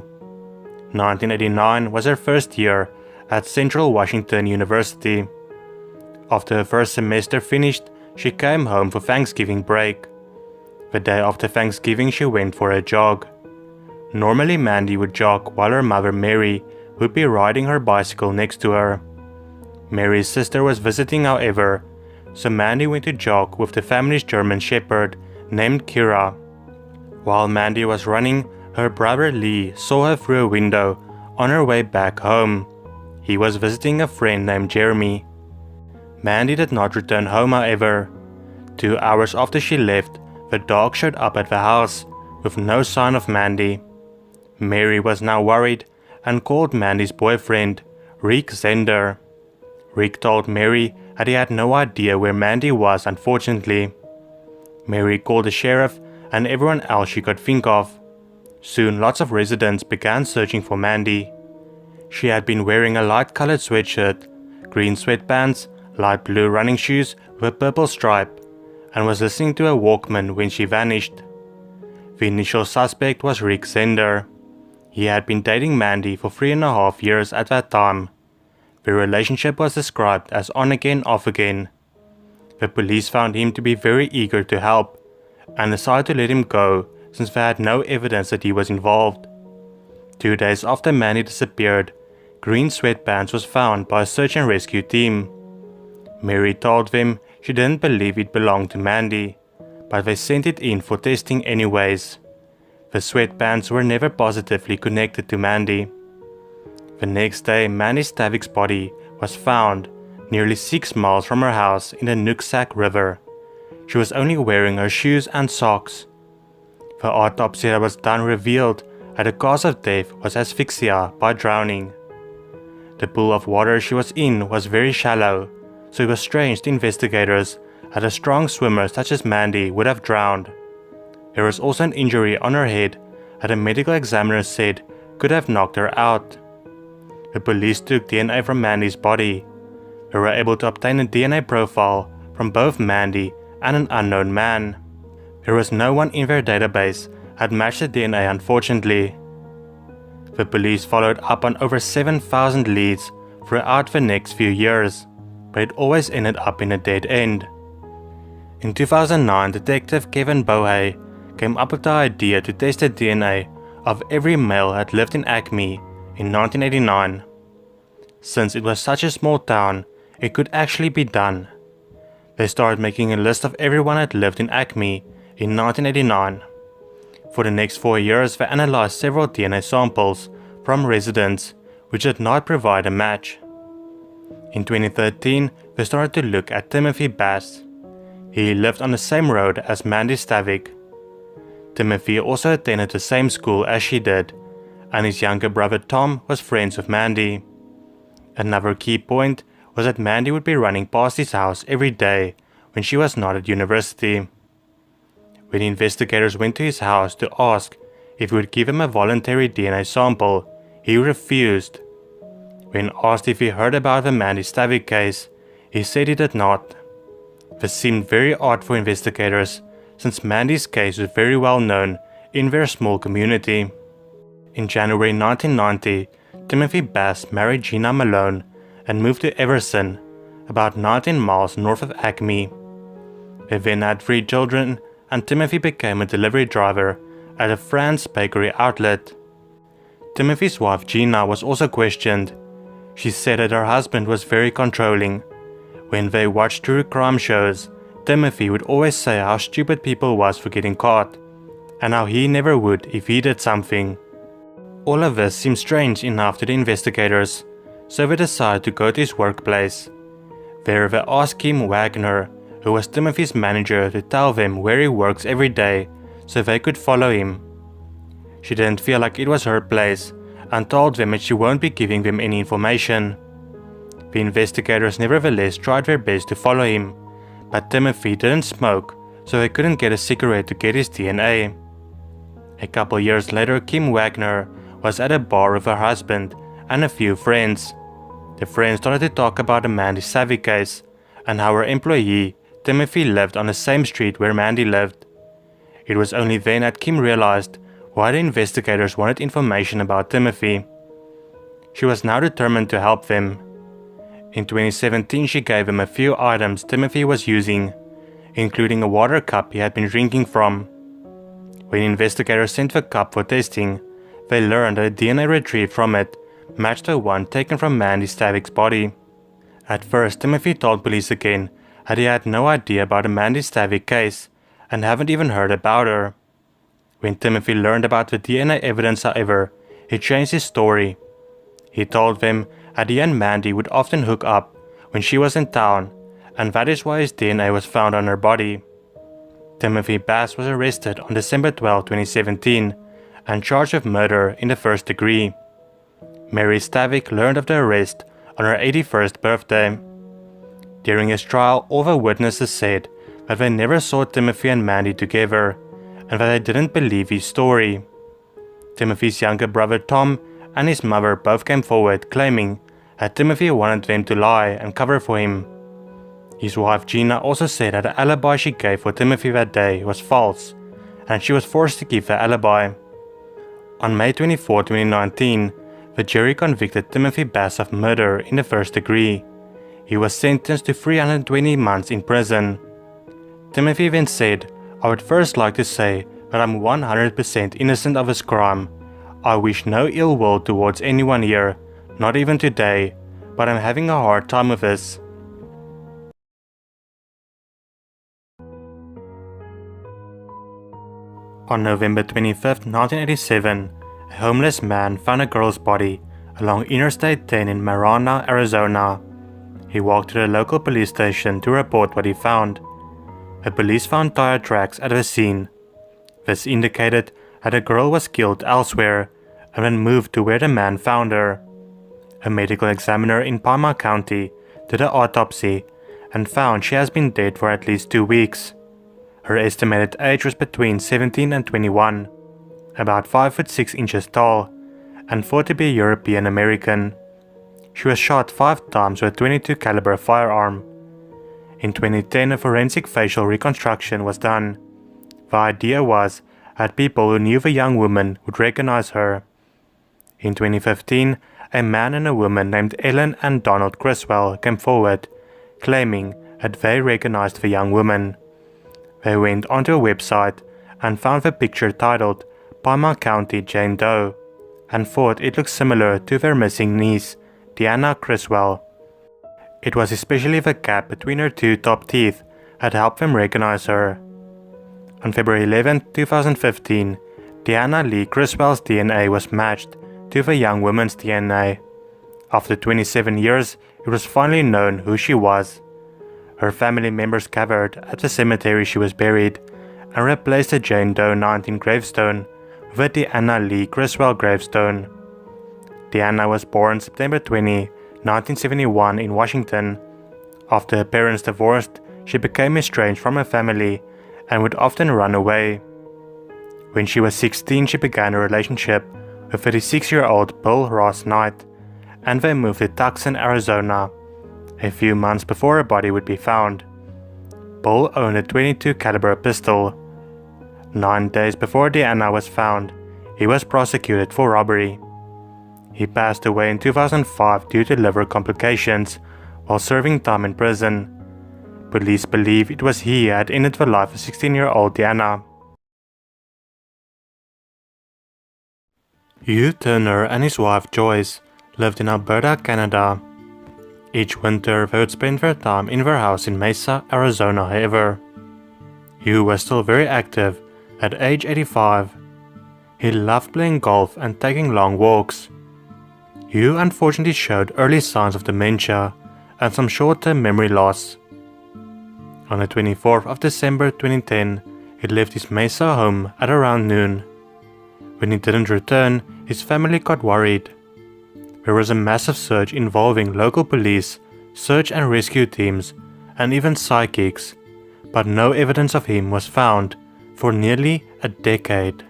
Speaker 1: 1989 was her first year at Central Washington University. After her first semester finished, she came home for Thanksgiving break. The day after Thanksgiving, she went for a jog. Normally, Mandy would jog while her mother Mary would be riding her bicycle next to her. Mary's sister was visiting, however, so Mandy went to jog with the family's German shepherd named Kira. While Mandy was running, her brother Lee saw her through a window on her way back home. He was visiting a friend named Jeremy. Mandy did not return home, however. 2 hours after she left, the dog showed up at the house with no sign of Mandy. Mary was now worried and called Mandy's boyfriend, Rick Zender. Rick told Mary that he had no idea where Mandy was, unfortunately. Mary called the sheriff and everyone else she could think of. Soon lots of residents began searching for Mandy. She had been wearing a light-colored sweatshirt, green sweatpants, light blue running shoes with a purple stripe, and was listening to a Walkman when she vanished. The initial suspect was Rick Zender. He had been dating Mandy for 3.5 years at that time. The relationship was described as on again, off again. The police found him to be very eager to help and decided to let him go since they had no evidence that he was involved. 2 days after Mandy disappeared, green sweatpants was found by a search and rescue team. Mary told them she didn't believe it belonged to Mandy, but they sent it in for testing anyways. The sweatpants were never positively connected to Mandy. The next day, Mandy Stavik's body was found nearly 6 miles from her house in the Nooksack River. She was only wearing her shoes and socks. The autopsy that was done revealed that the cause of death was asphyxia by drowning. The pool of water she was in was very shallow, so it was strange to investigators that a strong swimmer such as Mandy would have drowned. There was also an injury on her head that a medical examiner said could have knocked her out. The police took DNA from Mandy's body. They were able to obtain a DNA profile from both Mandy and an unknown man. There was no one in their database that matched the DNA, unfortunately. The police followed up on over 7,000 leads throughout the next few years, but it always ended up in a dead end. In 2009, Detective Kevin Bohe came up with the idea to test the DNA of every male that lived in Acme in 1989. Since it was such a small town, it could actually be done. They started making a list of everyone that lived in Acme in 1989. For the next 4 years, they analyzed several DNA samples from residents, which did not provide a match. In 2013, they started to look at Timothy Bass. He lived on the same road as Mandy Stavik. Timothy also attended the same school as she did, and his younger brother Tom was friends with Mandy. Another key point was that Mandy would be running past his house every day when she was not at university. When investigators went to his house to ask if he would give him a voluntary DNA sample, he refused. When asked if he heard about the Mandy Stavik case, he said he did not. This seemed very odd for investigators, since Mandy's case was very well known in their small community. In January 1990, Timothy Bass married Gina Malone and moved to Everson, about 19 miles north of Acme. They then had 3 children, and Timothy became a delivery driver at a Franz bakery outlet. Timothy's wife Gina was also questioned. She said that her husband was very controlling. When they watched true crime shows, Timothy would always say how stupid people was for getting caught, and how he never would if he did something. All of this seemed strange enough to the investigators, so they decided to go to his workplace. There they asked Kim Wagner, who was Timothy's manager, to tell them where he works every day so they could follow him. She didn't feel like it was her place and told them that she won't be giving them any information. The investigators nevertheless tried their best to follow him, but Timothy didn't smoke, so they couldn't get a cigarette to get his DNA. A couple years later, Kim Wagner was at a bar with her husband and a few friends. The friends started to talk about the Mandy Stavik case and how her employee, Timothy, lived on the same street where Mandy lived. It was only then that Kim realized why the investigators wanted information about Timothy. She was now determined to help them. In 2017, she gave him a few items Timothy was using, including a water cup he had been drinking from. When investigators sent the cup for testing, they learned that the DNA retrieved from it matched the one taken from Mandy Stavik's body. At first, Timothy told police again that he had no idea about the Mandy Stavik case and haven't even heard about her. When Timothy learned about the DNA evidence, however, he changed his story. He told them that he and Mandy would often hook up when she was in town, and that is why his DNA was found on her body. Timothy Bass was arrested on December 12, 2017, and charged with murder in the first degree. Mary Stavik learned of the arrest on her 81st birthday. During his trial, all the witnesses said that they never saw Timothy and Mandy together, and that they didn't believe his story. Timothy's younger brother Tom and his mother both came forward claiming that Timothy wanted them to lie and cover for him. His wife Gina also said that the alibi she gave for Timothy that day was false, and she was forced to give the alibi. On May 24, 2019, the jury convicted Timothy Bass of murder in the first degree. He was sentenced to 320 months in prison. Timothy then said, "I would first like to say that I'm 100% innocent of this crime. I wish no ill will towards anyone here, not even today, but I'm having a hard time with this." On November 25, 1987, a homeless man found a girl's body along Interstate 10 in Marana, Arizona. He walked to the local police station to report what he found. The police found tire tracks at the scene. This indicated that the girl was killed elsewhere and then moved to where the man found her. A medical examiner in Palmer County did an autopsy and found she has been dead for at least 2 weeks. Her estimated age was between 17 and 21, about 5 foot 6 inches tall, and thought to be European American. She was shot 5 times with a .22 caliber firearm. In 2010, a forensic facial reconstruction was done. The idea was that people who knew the young woman would recognize her. In 2015, a man and a woman named Ellen and Donald Criswell came forward, claiming that they recognized the young woman. They went onto a website and found the picture titled Palmer County Jane Doe, and thought it looked similar to their missing niece, Deanna Criswell. It was especially the gap between her 2 top teeth that helped them recognize her. On February 11, 2015, Deanna Lee Criswell's DNA was matched to the young woman's DNA. After 27 years, it was finally known who she was. Her family members gathered at the cemetery she was buried and replaced the Jane Doe 19 gravestone with a Deanna Lee Criswell gravestone. Deanna was born September 20, 1971 in Washington. After her parents divorced, she became estranged from her family and would often run away. When she was 16, she began a relationship with 36-year-old Bill Ross Knight, and they moved to Tucson, Arizona, a few months before her body would be found. Bill owned a .22 caliber pistol. 9 days before Deanna was found, he was prosecuted for robbery. He passed away in 2005 due to liver complications while serving time in prison. Police believe it was he who had ended the life of 16-year-old Deanna. Hugh Turner and his wife Joyce lived in Alberta, Canada. Each winter they would spend their time in their house in Mesa, Arizona, however. Hugh was still very active at age 85. He loved playing golf and taking long walks. Hugh unfortunately showed early signs of dementia and some short-term memory loss. On the 24th of December 2010, he left his Mesa home at around noon. When he didn't return, his family got worried. There was a massive search involving local police, search and rescue teams, and even psychics, but no evidence of him was found for nearly a decade.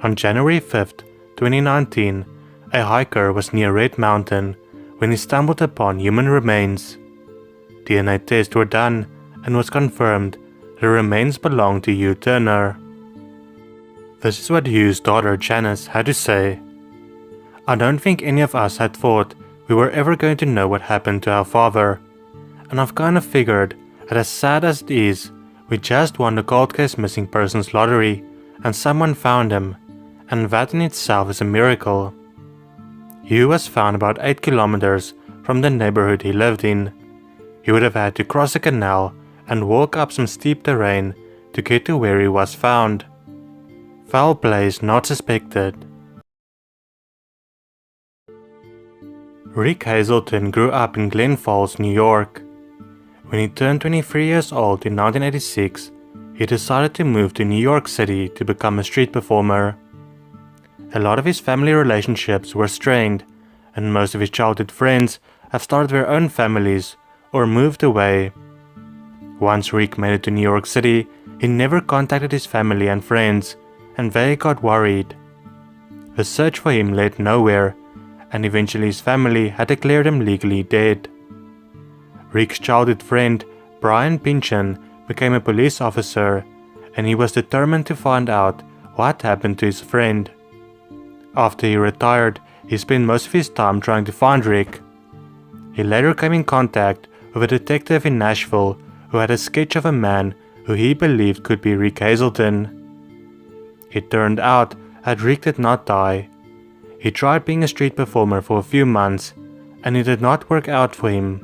Speaker 1: On January 5th, 2019, a hiker was near Red Mountain when he stumbled upon human remains. DNA tests were done and was confirmed the remains belonged to Hugh Turner. This is what Hugh's daughter Janice had to say. "I don't think any of us had thought we were ever going to know what happened to our father, and I've kind of figured that as sad as it is, we just won the cold case missing persons lottery and someone found him, and that in itself is a miracle." Hugh was found about 8 kilometers from the neighborhood he lived in. He would have had to cross a canal and walk up some steep terrain to get to where he was found. Foul play is not suspected. Rick Hazelton grew up in Glen Falls, New York. When he turned 23 years old in 1986, he decided to move to New York City to become a street performer. A lot of his family relationships were strained, and most of his childhood friends have started their own families or moved away. Once Rick made it to New York City, he never contacted his family and friends, and they got worried. The search for him led nowhere, and eventually his family had declared him legally dead. Rick's childhood friend, Brian Pynchon, became a police officer, and he was determined to find out what happened to his friend. After he retired, he spent most of his time trying to find Rick. He later came in contact with a detective in Nashville who had a sketch of a man who he believed could be Rick Hazelton. It turned out that Rick did not die. He tried being a street performer for a few months, and it did not work out for him.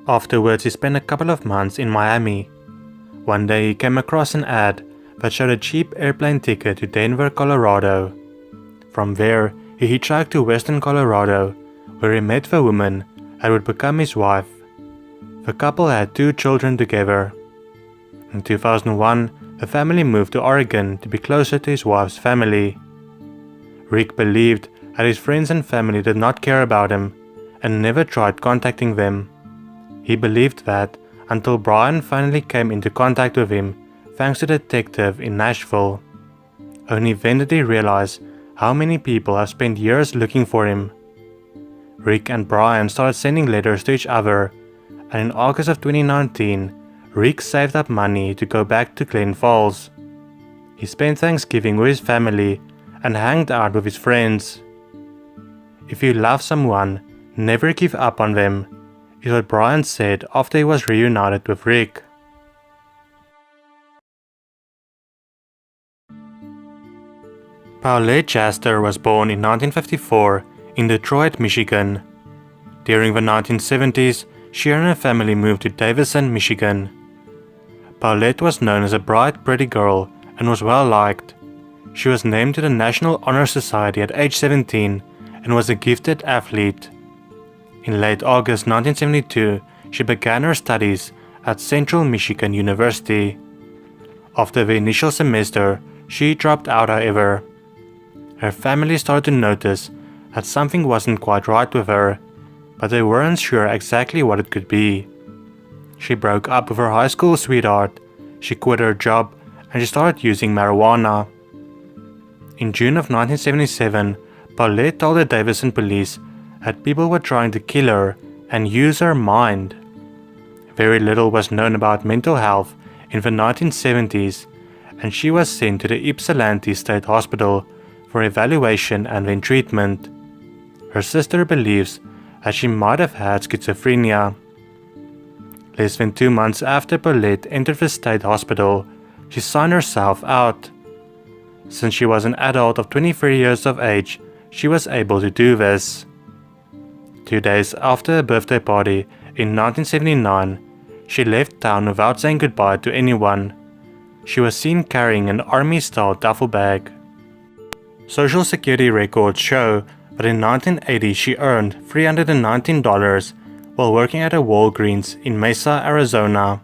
Speaker 1: Afterwards, he spent a couple of months in Miami. One day he came across an ad that showed a cheap airplane ticket to Denver, Colorado. From there, he hitchhiked to western Colorado, where he met the woman that would become his wife. The couple had 2 children together. In 2001, the family moved to Oregon to be closer to his wife's family. Rick believed that his friends and family did not care about him and never tried contacting them. He believed that until Brian finally came into contact with him thanks to a detective in Nashville. Only then did he realize how many people have spent years looking for him. Rick and Brian started sending letters to each other, and in August of 2019, Rick saved up money to go back to Glen Falls. He spent Thanksgiving with his family and hanged out with his friends. "If you love someone, never give up on them," is what Brian said after he was reunited with Rick. Paulette Jaster was born in 1954 in Detroit, Michigan. During the 1970s, she and her family moved to Davison, Michigan. Paulette was known as a bright, pretty girl and was well liked. She was named to the National Honor Society at age 17 and was a gifted athlete. In late August 1972, she began her studies at Central Michigan University. After the initial semester, she dropped out, however. Her family started to notice that something wasn't quite right with her, but they weren't sure exactly what it could be. She broke up with her high school sweetheart, she quit her job, and she started using marijuana. In June of 1977, Paulette told the Davison police that people were trying to kill her and use her mind. Very little was known about mental health in the 1970s, and she was sent to the Ypsilanti State Hospital for evaluation and then treatment. Her sister believes that she might have had schizophrenia. Less than 2 months after Paulette entered the state hospital, she signed herself out. Since she was an adult of 23 years of age, she was able to do this. 2 days after her birthday party in 1979, she left town without saying goodbye to anyone. She was seen carrying an army-style duffel bag. Social Security records show that in 1980 she earned $319 while working at a Walgreens in Mesa, Arizona.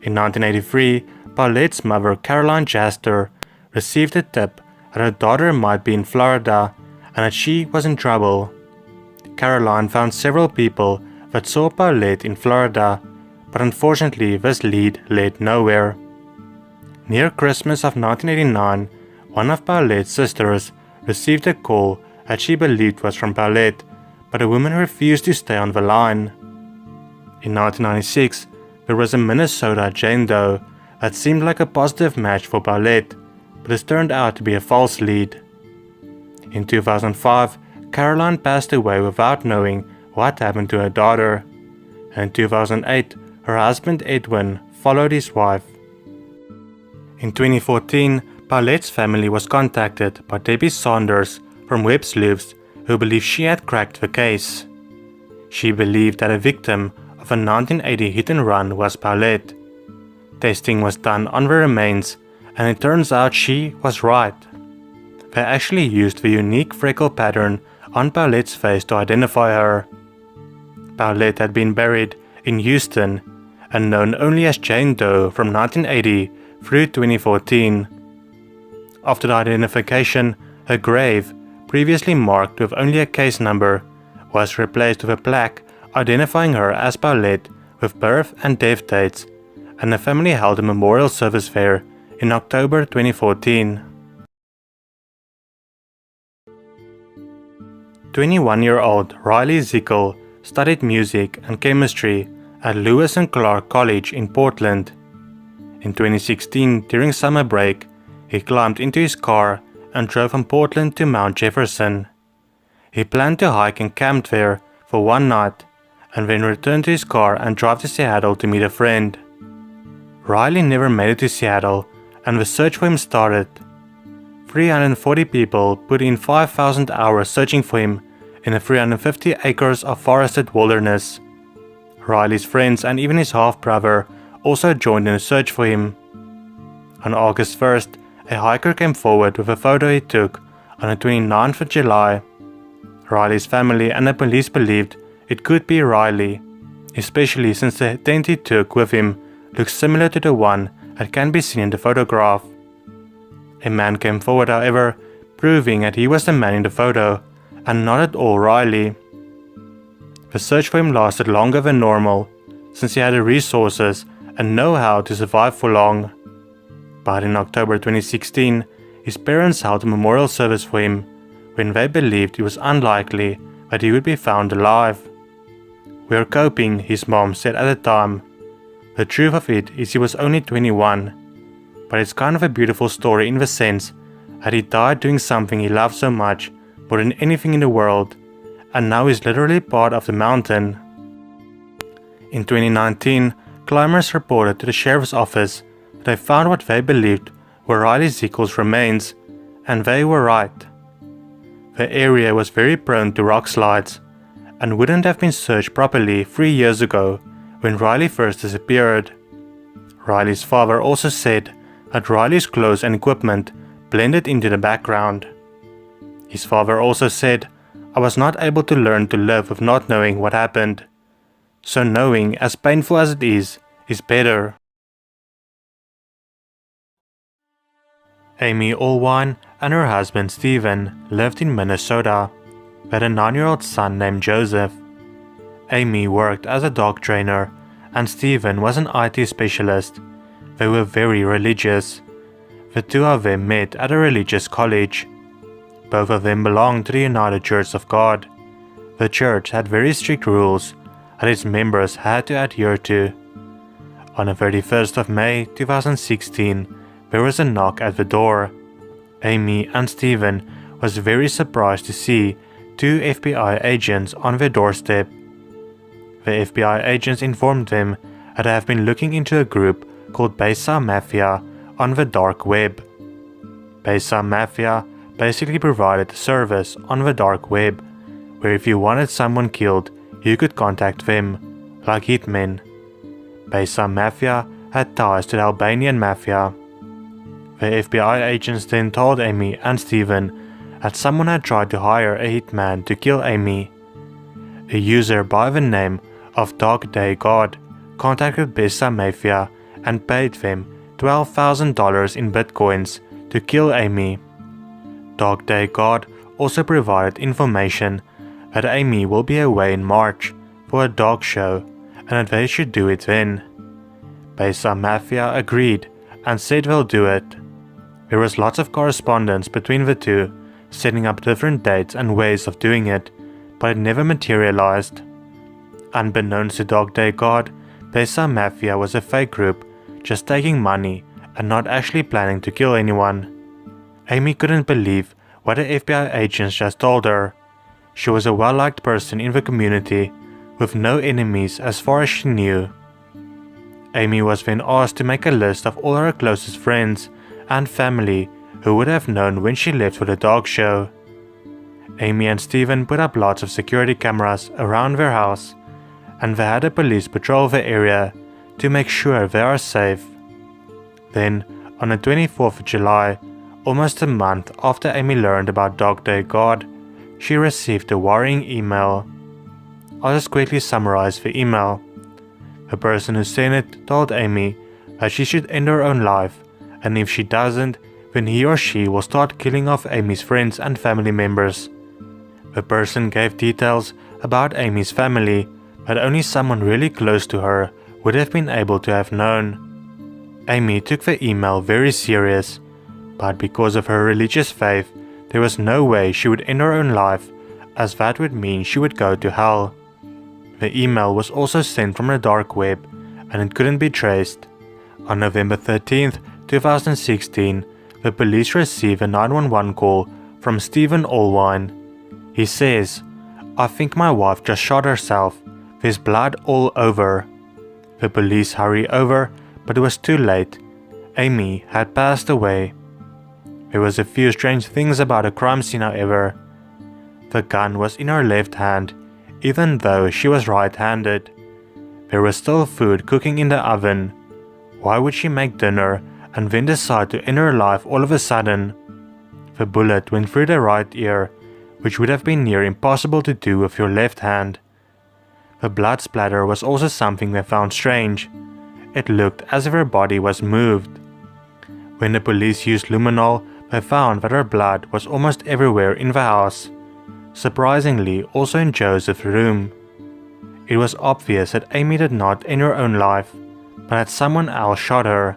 Speaker 1: In 1983, Paulette's mother, Caroline Jaster, received a tip that her daughter might be in Florida and that she was in trouble. Caroline found several people that saw Paulette in Florida, but unfortunately this lead led nowhere. Near Christmas of 1989, one of Paulette's sisters received a call that she believed was from Paulette, but the woman refused to stay on the line. In 1996, there was a Minnesota Jane Doe that seemed like a positive match for Paulette, but it turned out to be a false lead. In 2005, Caroline passed away without knowing what happened to her daughter. And in 2008, her husband Edwin followed his wife. In 2014, Paulette's family was contacted by Debbie Saunders from Web Sleuths, who believed she had cracked the case. She believed that a victim of a 1980 hit and run was Paulette. Testing was done on the remains, and it turns out she was right. They actually used the unique freckle pattern on Paulette's face to identify her. Paulette had been buried in Houston and known only as Jane Doe from 1980 through 2014. After the identification, her grave, previously marked with only a case number, was replaced with a plaque identifying her as Paulette with birth and death dates, and the family held a memorial service there in October 2014. 21-year-old Riley Zickel studied music and chemistry at Lewis and Clark College in Portland. In 2016, during summer break, he climbed into his car and drove from Portland to Mount Jefferson. He planned to hike and camp there for one night, and then return to his car and drive to Seattle to meet a friend. Riley never made it to Seattle, and the search for him started. 340 people put in 5,000 hours searching for him in the 350 acres of forested wilderness. Riley's friends and even his half-brother also joined in the search for him. On August 1st, a hiker came forward with a photo he took on the 29th of July. Riley's family and the police believed it could be Riley, especially since the tent he took with him looks similar to the one that can be seen in the photograph. A man came forward, however, proving that he was the man in the photo, and not at all Riley. The search for him lasted longer than normal, since he had the resources and know-how to survive for long. But in October 2016, his parents held a memorial service for him, when they believed it was unlikely that he would be found alive. "We're coping," his mom said at the time. The truth of it is he was only 21, but it's kind of a beautiful story in the sense that he died doing something he loved so much, more than anything in the world, and now is literally part of the mountain. In 2019, climbers reported to the sheriff's office that they found what they believed were Riley Zickel's remains, and they were right. The area was very prone to rock slides, and wouldn't have been searched properly 3 years ago when Riley first disappeared. Riley's father also said that Riley's clothes and equipment blended into the background. His father also said, "I was not able to learn to live with not knowing what happened. So knowing, as painful as it is better." Amy Allwine and her husband Stephen lived in Minnesota. They had a 9-year-old son named Joseph. Amy worked as a dog trainer, and Stephen was an IT specialist. They were very religious. The two of them met at a religious college. Both of them belonged to the United Church of God. The church had very strict rules that its members had to adhere to. On the 31st of May 2016, there was a knock at the door. Amy and Stephen was very surprised to see 2 FBI agents on their doorstep. The FBI agents informed them that they have been looking into a group called Besa Mafia on the dark web. Besa Mafia basically provided a service on the dark web where if you wanted someone killed, you could contact them, like hitmen. Besa Mafia had ties to the Albanian Mafia. The FBI agents then told Amy and Steven that someone had tried to hire a hitman to kill Amy. A user by the name of Dog Day God contacted Besa Mafia and paid them $12,000 in bitcoins to kill Amy. Dog Day God also provided information that Amy will be away in March for a dog show and that they should do it then. Besa Mafia agreed and said they'll do it. There was lots of correspondence between the two, setting up different dates and ways of doing it, but it never materialized. Unbeknownst to Dog Day God, Besa Mafia was a fake group, just taking money and not actually planning to kill anyone. Amy couldn't believe what the FBI agents just told her. She was a well-liked person in the community, with no enemies as far as she knew. Amy was then asked to make a list of all her closest friends and family who would have known when she left for the dog show. Amy and Steven put up lots of security cameras around their house, and they had the police patrol the area to make sure they are safe. Then, on the 24th of July, almost a month after Amy learned about Dog Day God, she received a worrying email. I'll just quickly summarize the email. The person who sent it told Amy that she should end her own life, and if she doesn't, then he or she will start killing off Amy's friends and family members. The person gave details about Amy's family that only someone really close to her would have been able to have known. Amy took the email very serious, but because of her religious faith, there was no way she would end her own life, as that would mean she would go to hell. The email was also sent from the dark web, and it couldn't be traced. On November 13th, 2016, the police received a 911 call from Stephen Allwine. He says, "I think my wife just shot herself. There's blood all over." The police hurry over, but it was too late. Amy had passed away. There was a few strange things about the crime scene, however. The gun was in her left hand, even though she was right-handed. There was still food cooking in the oven. Why would she make dinner and then decide to end her life all of a sudden? The bullet went through the right ear, which would have been near impossible to do with your left hand. The blood splatter was also something they found strange. It looked as if her body was moved. When the police used luminol, they found that her blood was almost everywhere in the house. Surprisingly, also in Joseph's room. It was obvious that Amy did not end her own life, but that someone else shot her.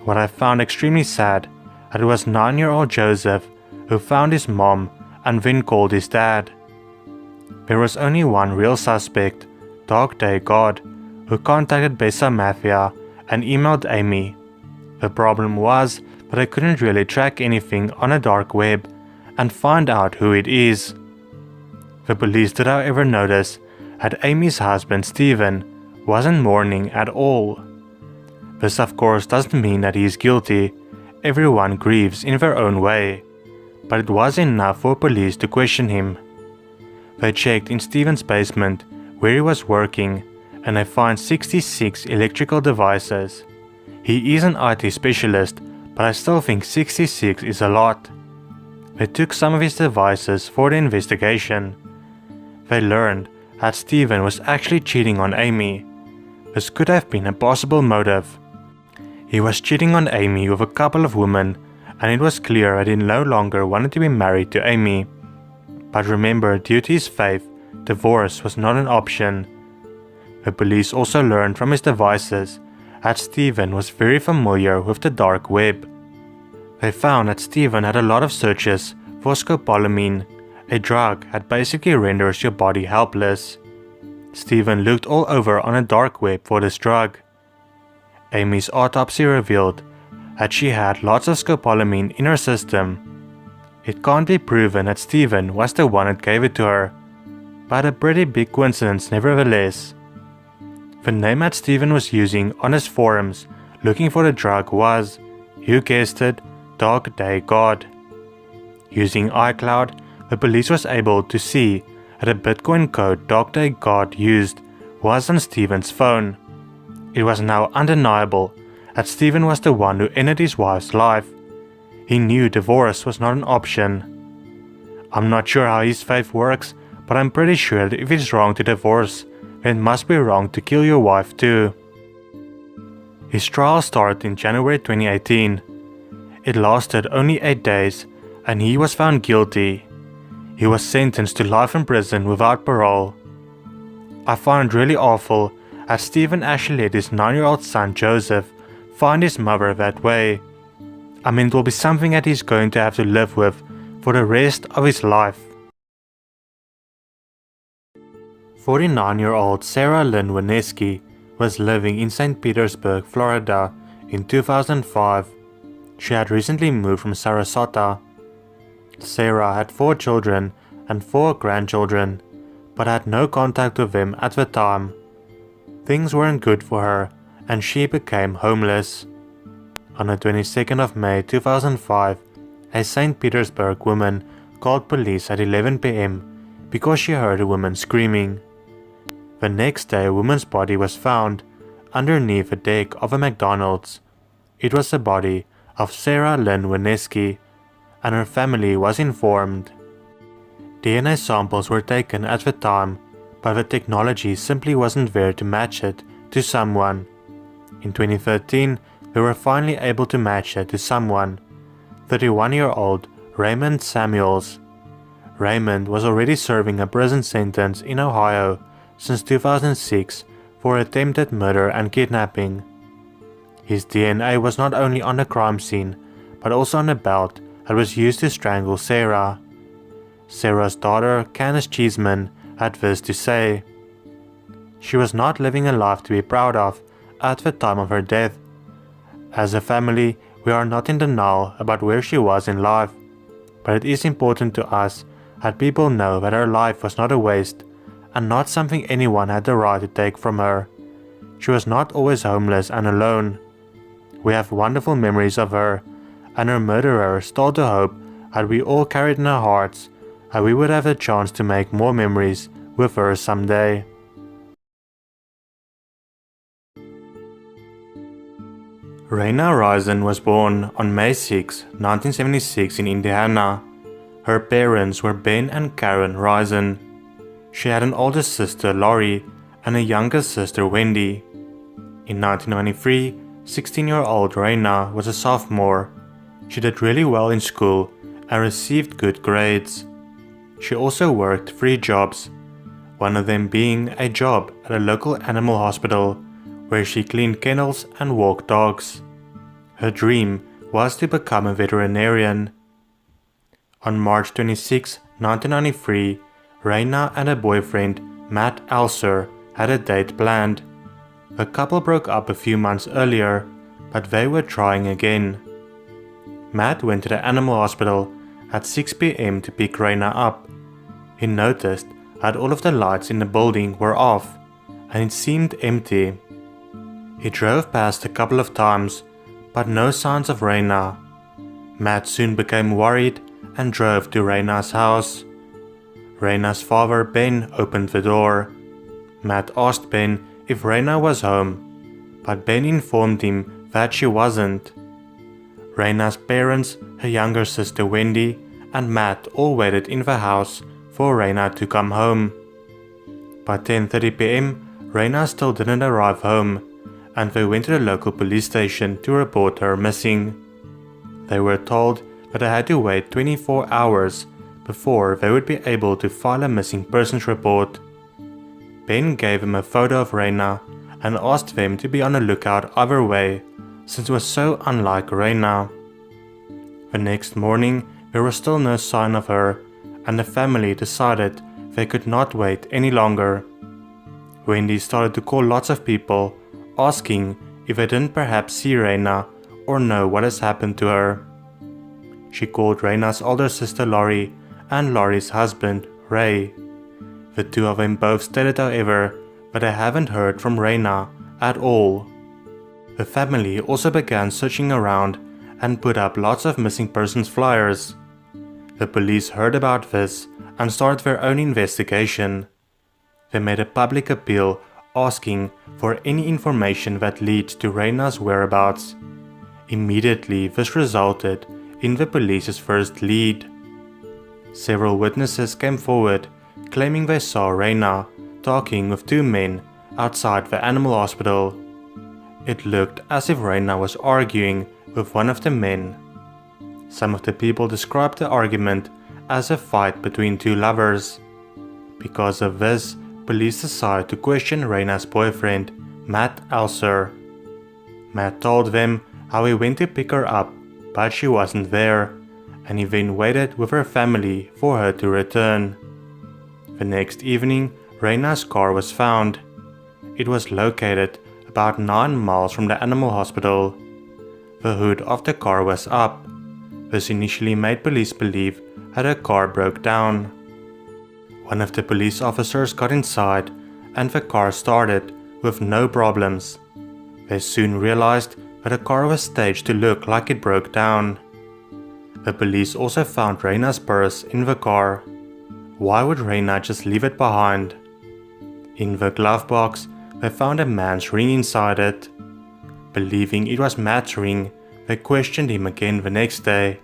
Speaker 1: What I found extremely sad, that it was 9-year-old Joseph who found his mom and then called his dad. There was only one real suspect, Dog Day God, who contacted Besa Mafia and emailed Amy. The problem was that I couldn't really track anything on a dark web and find out who it is. The police did however notice that Amy's husband Steven wasn't mourning at all. This of course doesn't mean that he is guilty. Everyone grieves in their own way, but it was enough for police to question him. They checked in Steven's basement where he was working, and they find 66 electrical devices. He is an IT specialist, but I still think 66 is a lot. They took some of his devices for the investigation. They learned that Steven was actually cheating on Amy. This could have been a possible motive. He was cheating on Amy with a couple of women, and it was clear that he no longer wanted to be married to Amy. But remember, due to his faith, divorce was not an option. The police also learned from his devices that Steven was very familiar with the dark web. They found that Steven had a lot of searches for scopolamine, a drug that basically renders your body helpless. Steven looked all over on a dark web for this drug. Amy's autopsy revealed that she had lots of scopolamine in her system. It can't be proven that Steven was the one that gave it to her, but a pretty big coincidence nevertheless. The name that Stephen was using on his forums looking for the drug was, you guessed it, Dog Day God. Using iCloud, the police was able to see that the Bitcoin code Dog Day God used was on Stephen's phone. It was now undeniable that Stephen was the one who ended his wife's life. He knew divorce was not an option. I'm not sure how his faith works, but I'm pretty sure that if it's wrong to divorce, then it must be wrong to kill your wife too. His trial started in January 2018. It lasted only 8 days, and he was found guilty. He was sentenced to life in prison without parole. I find it really awful that Stephen actually let his 9-year-old son Joseph find his mother that way. I mean, it will be something that he's going to have to live with for the rest of his life. 49-year-old Sarah Lynn Wineski was living in St. Petersburg, Florida in 2005. She had recently moved from Sarasota. Sarah had 4 children and 4 grandchildren, but had no contact with them at the time. Things weren't good for her, and she became homeless. On the 22nd of May 2005, a St. Petersburg woman called police at 11 p.m. because she heard a woman screaming. The next day, a woman's body was found underneath the deck of a McDonald's. It was the body of Sarah Lynn Wineski, and her family was informed. DNA samples were taken at the time, but the technology simply wasn't there to match it to someone. In 2013, they were finally able to match it to someone, 31-year-old Raymond Samuels. Raymond was already serving a prison sentence in Ohio since 2006 for attempted murder and kidnapping. His DNA was not only on the crime scene, but also on a belt that was used to strangle Sarah. Sarah's daughter, Candace Cheeseman, had this to say: "She was not living a life to be proud of at the time of her death. As a family, we are not in denial about where she was in life, but it is important to us that people know that her life was not a waste and not something anyone had the right to take from her. She was not always homeless and alone. We have wonderful memories of her, and her murderer stole the hope that we all carried in our hearts that we would have the chance to make more memories with her someday." Rayna Rison was born on May 6, 1976 in Indiana. Her parents were Ben and Karen Rison. She had an older sister, Lori, and a younger sister, Wendy. In 1993, 16-year-old Rayna was a sophomore. She did really well in school and received good grades. She also worked 3 jobs, one of them being a job at a local animal hospital where she cleaned kennels and walked dogs. Her dream was to become a veterinarian. On March 26, 1993, Rayna and her boyfriend, Matt Alser, had a date planned. The couple broke up a few months earlier, but they were trying again. Matt went to the animal hospital at 6 p.m. to pick Rayna up. He noticed that all of the lights in the building were off, and it seemed empty. He drove past a couple of times, but no signs of Rayna. Matt soon became worried and drove to Rayna's house. Rayna's father, Ben, opened the door. Matt asked Ben if Rayna was home, but Ben informed him that she wasn't. Rayna's parents, her younger sister Wendy, and Matt all waited in the house for Rayna to come home. By 10:30 p.m., Rayna still didn't arrive home, and they went to the local police station to report her missing. They were told that they had to wait 24 hours before they would be able to file a missing persons report. Ben gave him a photo of Rayna and asked them to be on the lookout either way, since it was so unlike Rayna. The next morning, there was still no sign of her, and the family decided they could not wait any longer. Wendy started to call lots of people, asking if they didn't perhaps see Rayna or know what has happened to her. She called Rayna's older sister Lori and Lori's husband, Ray. The two of them both stated, however, that they haven't heard from Rayna at all. The family also began searching around and put up lots of missing persons flyers. The police heard about this and started their own investigation. They made a public appeal asking for any information that leads to Rayna's whereabouts. Immediately, this resulted in the police's first lead. Several witnesses came forward claiming they saw Rayna talking with two men outside the animal hospital. It looked as if Rayna was arguing with one of the men. Some of the people described the argument as a fight between two lovers. Because of this, police decided to question Rayna's boyfriend, Matt Alser. Matt told them how he went to pick her up, but she wasn't there, and he then waited with her family for her to return. The next evening, Rayna's car was found. It was located about 9 miles from the animal hospital. The hood of the car was up. This initially made police believe that her car broke down. One of the police officers got inside and the car started with no problems. They soon realized that the car was staged to look like it broke down. The police also found Rayna's purse in the car. Why would Rayna just leave it behind? In the glove box, they found a man's ring inside it. Believing it was Matt's ring, they questioned him again the next day.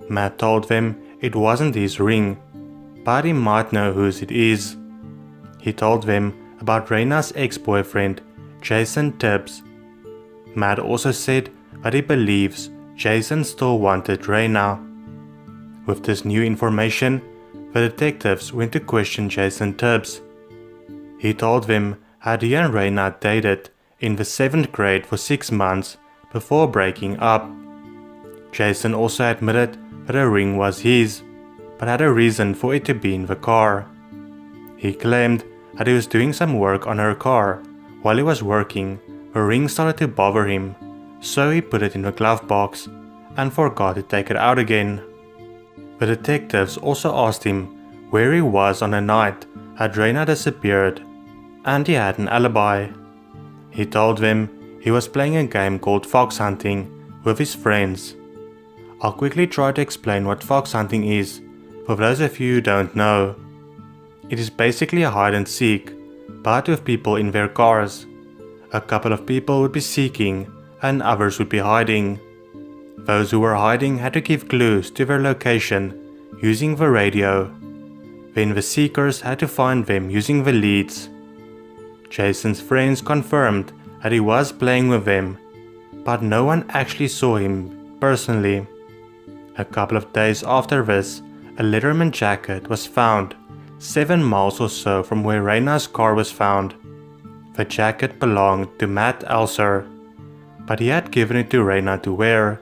Speaker 1: Matt told them it wasn't his ring, but he might know whose it is. He told them about Rayna's ex-boyfriend, Jason Tibbs. Matt also said that he believes Jason still wanted Rayna. With this new information, the detectives went to question Jason Tibbs. He told them how he and Rayna dated in the 7th grade for 6 months before breaking up. Jason also admitted that the ring was his, but had a reason for it to be in the car. He claimed that he was doing some work on her car. While he was working, the ring started to bother him, so he put it in the glove box and forgot to take it out again. The detectives also asked him where he was on the night that Rayna disappeared, and he had an alibi. He told them he was playing a game called fox hunting with his friends. I'll quickly try to explain what fox hunting is for those of you who don't know. It is basically a hide and seek, but with people in their cars. A couple of people would be seeking and others would be hiding. Those who were hiding had to give clues to their location using the radio. Then the seekers had to find them using the leads. Jason's friends confirmed that he was playing with them, but no one actually saw him personally. A couple of days after this, a Letterman jacket was found 7 miles or so from where Rayna's car was found. The jacket belonged to Matt Alser, but he had given it to Rayna to wear,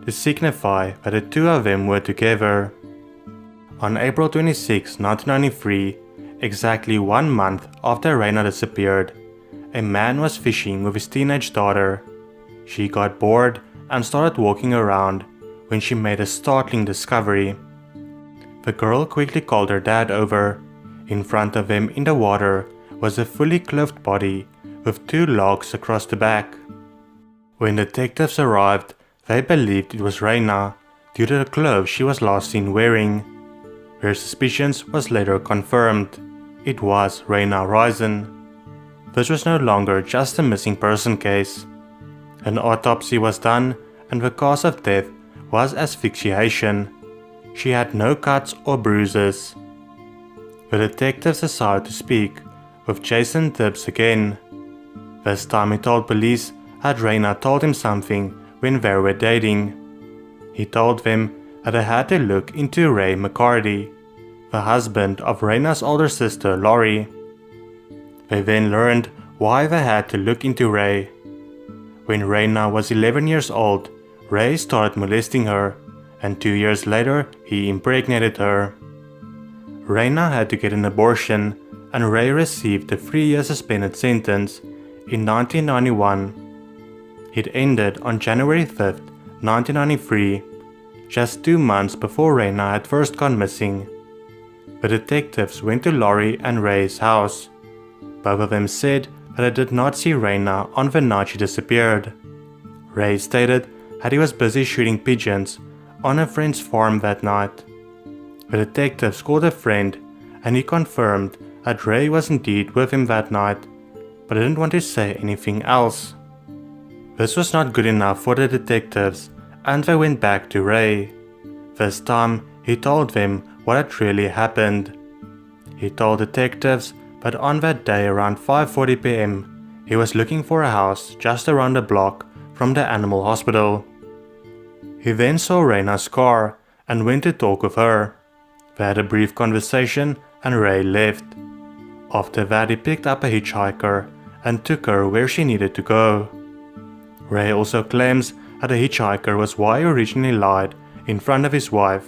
Speaker 1: to signify that the two of them were together. On April 26, 1993, exactly 1 month after Rayna disappeared, a man was fishing with his teenage daughter. She got bored and started walking around when she made a startling discovery. The girl quickly called her dad over. In front of them in the water was a fully clothed body with 2 logs across the back. When detectives arrived, they believed it was Rayna due to the clothes she was last seen wearing. Their suspicions was later confirmed. It was Rayna Rison. This was no longer just a missing person case. An autopsy was done and the cause of death was asphyxiation. She had no cuts or bruises. The detectives decided to speak with Jason Tibbs again. This time he told police that Rayna told him something when they were dating. He told them that they had to look into Ray McCarty, the husband of Rayna's older sister Lori. They then learned why they had to look into Ray. When Rayna was 11 years old, Ray started molesting her, and 2 years later he impregnated her. Rayna had to get an abortion, and Ray received a 3-year suspended sentence in 1991. It ended on January 5, 1993, just 2 months before Rayna had first gone missing. The detectives went to Laurie and Ray's house. Both of them said that they did not see Rayna on the night she disappeared. Ray stated that he was busy shooting pigeons on a friend's farm that night. The detectives called a friend and he confirmed that Ray was indeed with him that night, but didn't want to say anything else. This was not good enough for the detectives and they went back to Ray. This time he told them what had really happened. He told detectives that on that day around 5:40 p.m. he was looking for a house just around the block from the animal hospital. He then saw Rayna's car and went to talk with her. They had a brief conversation and Ray left. After that he picked up a hitchhiker and took her where she needed to go. Ray also claims that the hitchhiker was why he originally lied in front of his wife.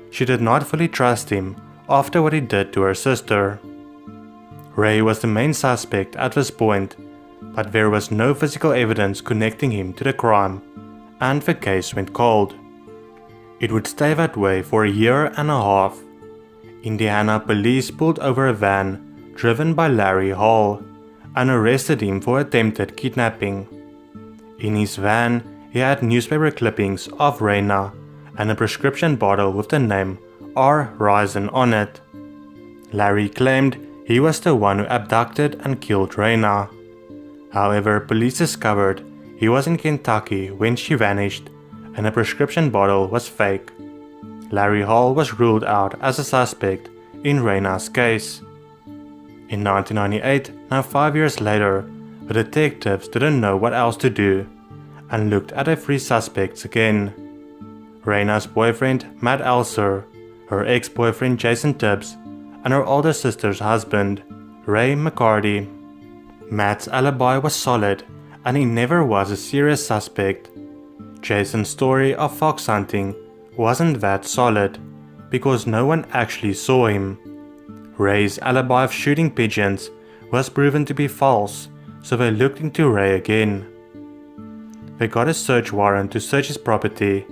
Speaker 1: She did not fully trust him after what he did to her sister. Ray was the main suspect at this point, but there was no physical evidence connecting him to the crime, and the case went cold. It would stay that way for a year and a half. Indiana police pulled over a van driven by Larry Hall and arrested him for attempted kidnapping. In his van, he had newspaper clippings of Rayna and a prescription bottle with the name R. Rison on it. Larry claimed he was the one who abducted and killed Rayna. However, police discovered he was in Kentucky when she vanished and the prescription bottle was fake. Larry Hall was ruled out as a suspect in Rayna's case. In 1998, now 5 years later, the detectives didn't know what else to do and looked at the three suspects again. Rayna's boyfriend, Matt Elser, her ex-boyfriend Jason Tibbs, and her older sister's husband, Ray McCarty. Matt's alibi was solid and he never was a serious suspect. Jason's story of fox hunting wasn't that solid because no one actually saw him. Ray's alibi of shooting pigeons was proven to be false, so they looked into Ray again. They got a search warrant to search his property.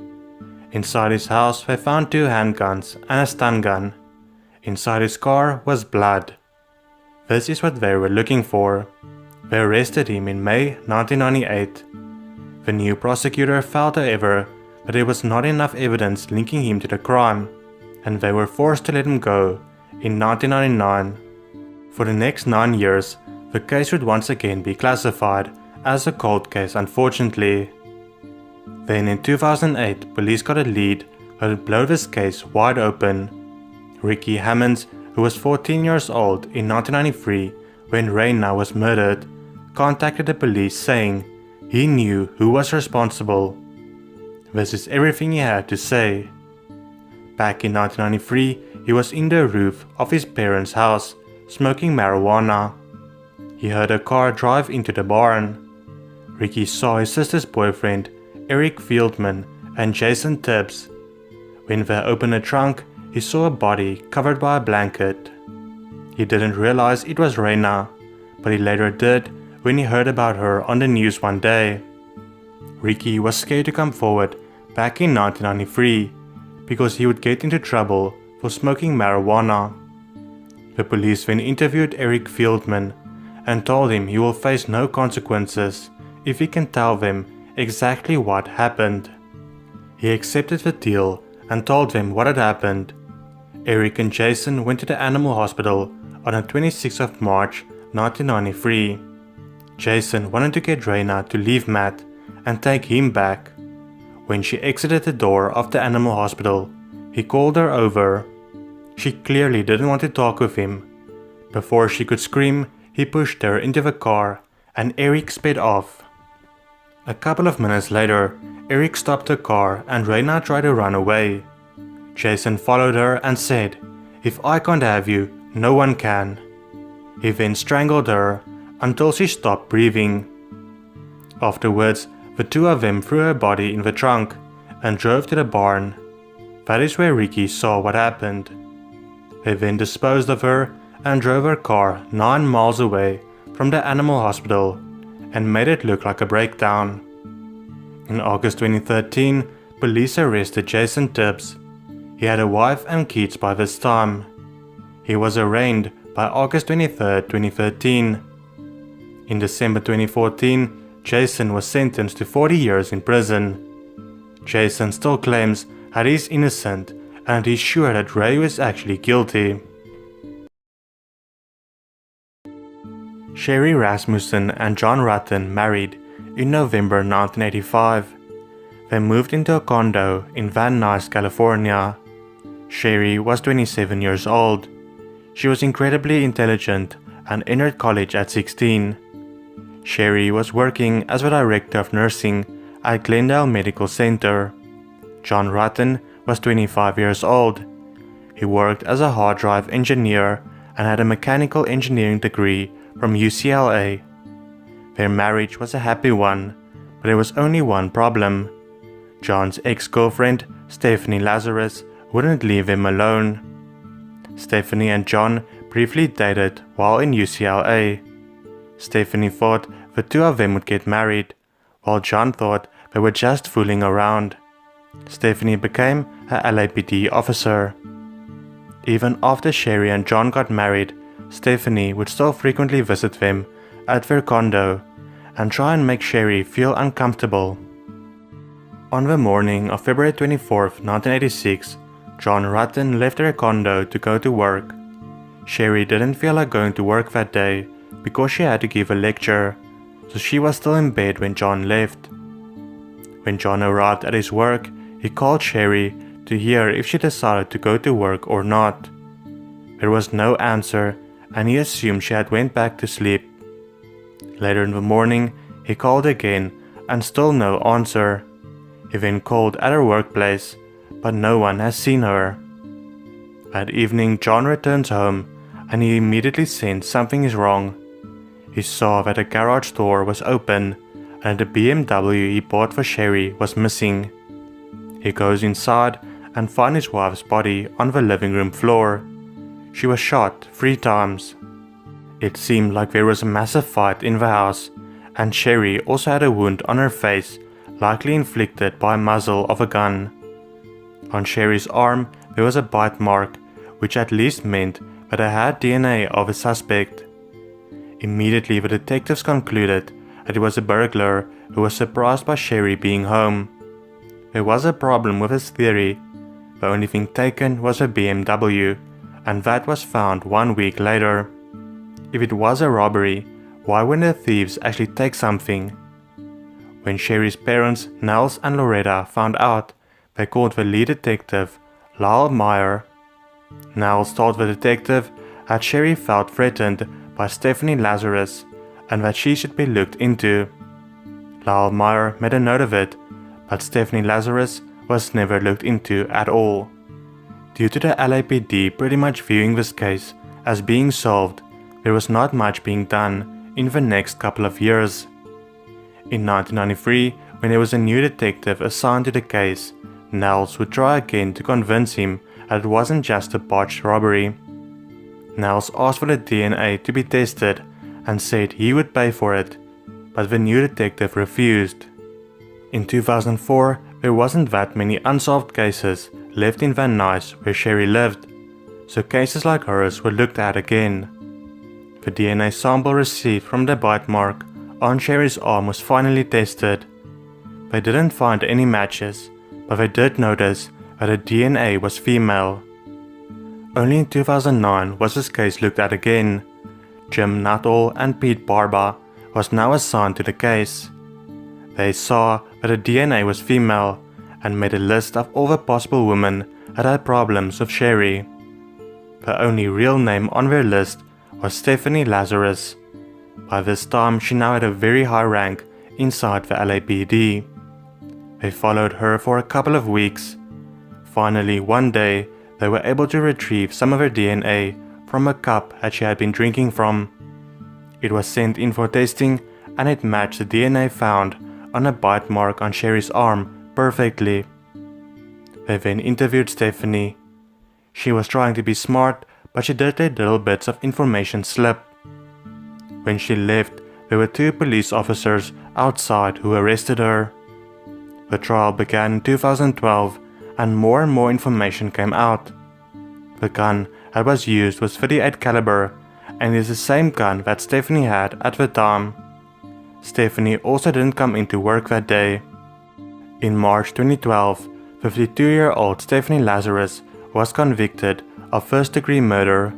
Speaker 1: Inside his house they found 2 handguns and a stun gun. Inside his car was blood. This is what they were looking for. They arrested him in May 1998. The new prosecutor felt, however, that there was not enough evidence linking him to the crime, and they were forced to let him go in 1999. For the next 9 years, the case would once again be classified as a cold case, unfortunately. Then in 2008, police got a lead that would blow this case wide open. Ricky Hammonds, who was 14 years old in 1993 when Rayna was murdered, contacted the police saying he knew who was responsible. This is everything he had to say. Back in 1993, he was in the roof of his parents' house, smoking marijuana. He heard a car drive into the barn. Ricky saw his sister's boyfriend, Eric Fieldman, and Jason Tibbs. When they opened the trunk, he saw a body covered by a blanket. He didn't realize it was Rayna, but he later did when he heard about her on the news one day. Ricky was scared to come forward back in 1993 because he would get into trouble for smoking marijuana. The police then interviewed Eric Fieldman and told him he will face no consequences if he can tell them exactly what happened. He accepted the deal and told them what had happened. Eric and Jason went to the animal hospital on the 26th of March 1993. Jason wanted to get Rayna to leave Matt and take him back. When she exited the door of the animal hospital, he called her over. She clearly didn't want to talk with him. Before she could scream, he pushed her into the car and Eric sped off. A couple of minutes later, Eric stopped the car and Rayna tried to run away. Jason followed her and said, "If I can't have you, no one can." He then strangled her until she stopped breathing. Afterwards, the two of them threw her body in the trunk and drove to the barn. That is where Ricky saw what happened. They then disposed of her and drove her car 9 miles away from the animal hospital and made it look like a breakdown. In August 2013, police arrested Jason Tibbs. He had a wife and kids by this time. He was arraigned by August 23, 2013. In December 2014, Jason was sentenced to 40 years in prison. Jason still claims that he's innocent and he's sure that Ray was actually guilty. Sherri Rasmussen and John Rutten married in November 1985. They moved into a condo in Van Nuys, California. Sherri was 27 years old. She was incredibly intelligent and entered college at 16. Sherri was working as the director of nursing at Glendale Medical Center. John Rutten was 25 years old. He worked as a hard drive engineer and had a mechanical engineering degree from UCLA. Their marriage was a happy one, but there was only one problem. John's ex-girlfriend, Stephanie Lazarus, wouldn't leave him alone. Stephanie and John briefly dated while in UCLA. Stephanie thought the two of them would get married, while John thought they were just fooling around. Stephanie became a LAPD officer. Even after Sherri and John got married, Stephanie would still frequently visit them at their condo and try and make Sherri feel uncomfortable. On the morning of February 24, 1986, John Rutten left their condo to go to work. Sherri didn't feel like going to work that day because she had to give a lecture, so she was still in bed when John left. When John arrived at his work, he called Sherri to hear if she decided to go to work or not. There was no answer, and he assumed she had went back to sleep. Later in the morning, he called again and still no answer. He then called at her workplace, but no one has seen her. That evening, John returns home and he immediately sensed something is wrong. He saw that the garage door was open and the BMW he bought for Sherri was missing. He goes inside and finds his wife's body on the living room floor. She was shot 3 times. It seemed like there was a massive fight in the house, and Sherri also had a wound on her face, likely inflicted by a muzzle of a gun. On Sherri's arm there was a bite mark, which at least meant that I had DNA of a suspect. Immediately the detectives concluded that it was a burglar who was surprised by Sherri being home. There was a problem with his theory. The only thing taken was a BMW, and that was found 1 week later. If it was a robbery, why wouldn't the thieves actually take something? When Sherri's parents, Nels and Loretta, found out, they called the lead detective, Lyle Meyer. Nels told the detective that Sherri felt threatened by Stephanie Lazarus and that she should be looked into. Lyle Meyer made a note of it, but Stephanie Lazarus was never looked into at all. Due to the LAPD pretty much viewing this case as being solved, there was not much being done in the next couple of years. In 1993, when there was a new detective assigned to the case, Nels would try again to convince him that it wasn't just a botched robbery. Nels asked for the DNA to be tested and said he would pay for it, but the new detective refused. In 2004, there wasn't that many unsolved cases left in Van Nuys where Sherri lived, so cases like hers were looked at again. The DNA sample received from the bite mark on Sherri's arm was finally tested. They didn't find any matches, but they did notice that the DNA was female. Only in 2009 was this case looked at again. Jim Nuttall and Pete Barba was now assigned to the case. They saw that the DNA was female and made a list of all the possible women that had problems with Sherri. The only real name on their list was Stephanie Lazarus. By this time, she now had a very high rank inside the LAPD. They followed her for a couple of weeks. Finally, one day, they were able to retrieve some of her DNA from a cup that she had been drinking from. It was sent in for testing and it matched the DNA found on a bite mark on Sherri's arm perfectly. They then interviewed Stephanie. She was trying to be smart, but she did let little bits of information slip. When she left, there were 2 police officers outside who arrested her. The trial began in 2012 and more information came out. The gun that was used was .38 caliber and is the same gun that Stephanie had at the time. Stephanie also didn't come into work that day. In March 2012, 52-year-old Stephanie Lazarus was convicted of first-degree murder.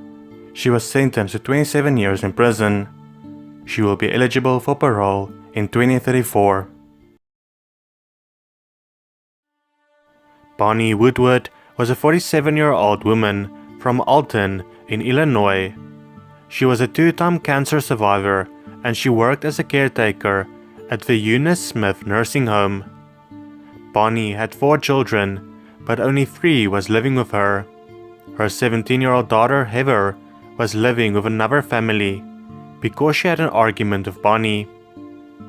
Speaker 1: She was sentenced to 27 years in prison. She will be eligible for parole in 2034. Bonnie Woodward was a 47-year-old woman from Alton in Illinois. She was a two-time cancer survivor and she worked as a caretaker at the Eunice Smith nursing home. Bonnie had 4 children, but only 3 was living with her. Her 17-year-old daughter Heather was living with another family because she had an argument with Bonnie.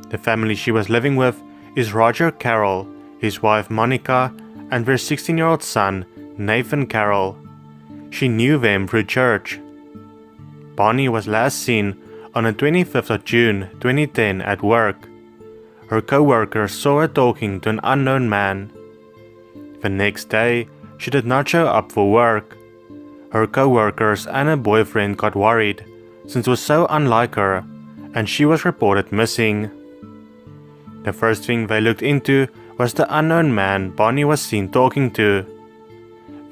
Speaker 1: The family she was living with is Roger Carroll, his wife Monica, and their 16-year-old son Nathan Carroll. She knew them through church. Bonnie was last seen on the 25th of June 2010 at work. Her co-workers saw her talking to an unknown man. The next day, she did not show up for work. Her co-workers and her boyfriend got worried since it was so unlike her, and she was reported missing. The first thing they looked into was the unknown man Bonnie was seen talking to.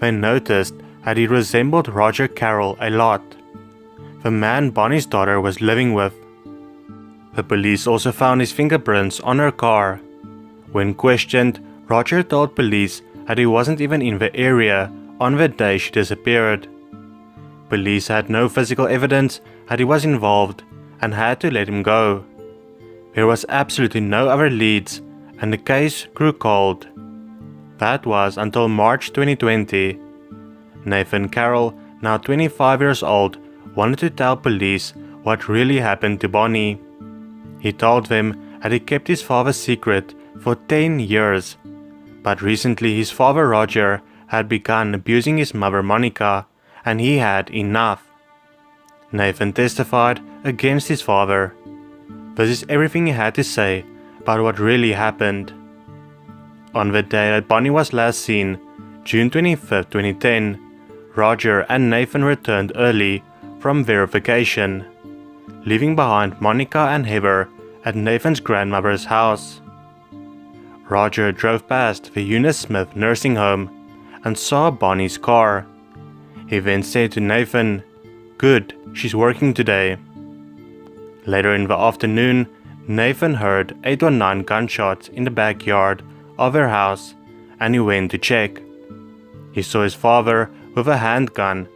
Speaker 1: They noticed that he resembled Roger Carroll a lot, the man Bonnie's daughter was living with. The police also found his fingerprints on her car. When questioned, Roger told police that he wasn't even in the area on the day she disappeared. Police had no physical evidence that he was involved and had to let him go. There was absolutely no other leads and the case grew cold. That was until March 2020. Nathan Carroll, now 25 years old, wanted to tell police what really happened to Bonnie. He told them that he kept his father's secret for 10 years, but recently his father Roger had begun abusing his mother Monica, and he had enough. Nathan testified against his father. This is everything he had to say about what really happened. On the day that Bonnie was last seen, June 25, 2010, Roger and Nathan returned early from verification, leaving behind Monica and Heather at Nathan's grandmother's house. Roger drove past the Eunice Smith nursing home and saw Bonnie's car. He then said to Nathan, "Good, she's working today." Later in the afternoon, Nathan heard 8 or 9 gunshots in the backyard of their house and he went to check. He saw his father with a handgun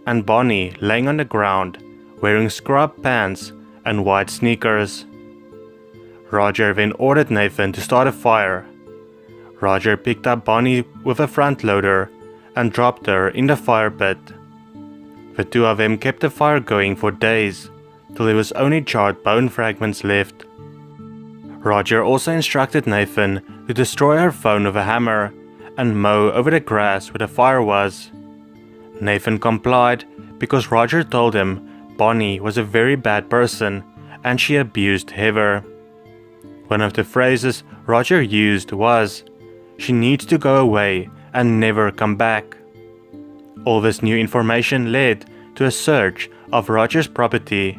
Speaker 1: and Bonnie laying on the ground wearing scrub pants and white sneakers. Roger then ordered Nathan to start a fire. Roger picked up Bonnie with a front loader and dropped her in the fire pit. The two of them kept the fire going for days, till there was only charred bone fragments left. Roger also instructed Nathan to destroy her phone with a hammer and mow over the grass where the fire was. Nathan complied because Roger told him Bonnie was a very bad person and she abused Heather. One of the phrases Roger used was, "She needs to go away and never come back." All this new information led to a search of Roger's property.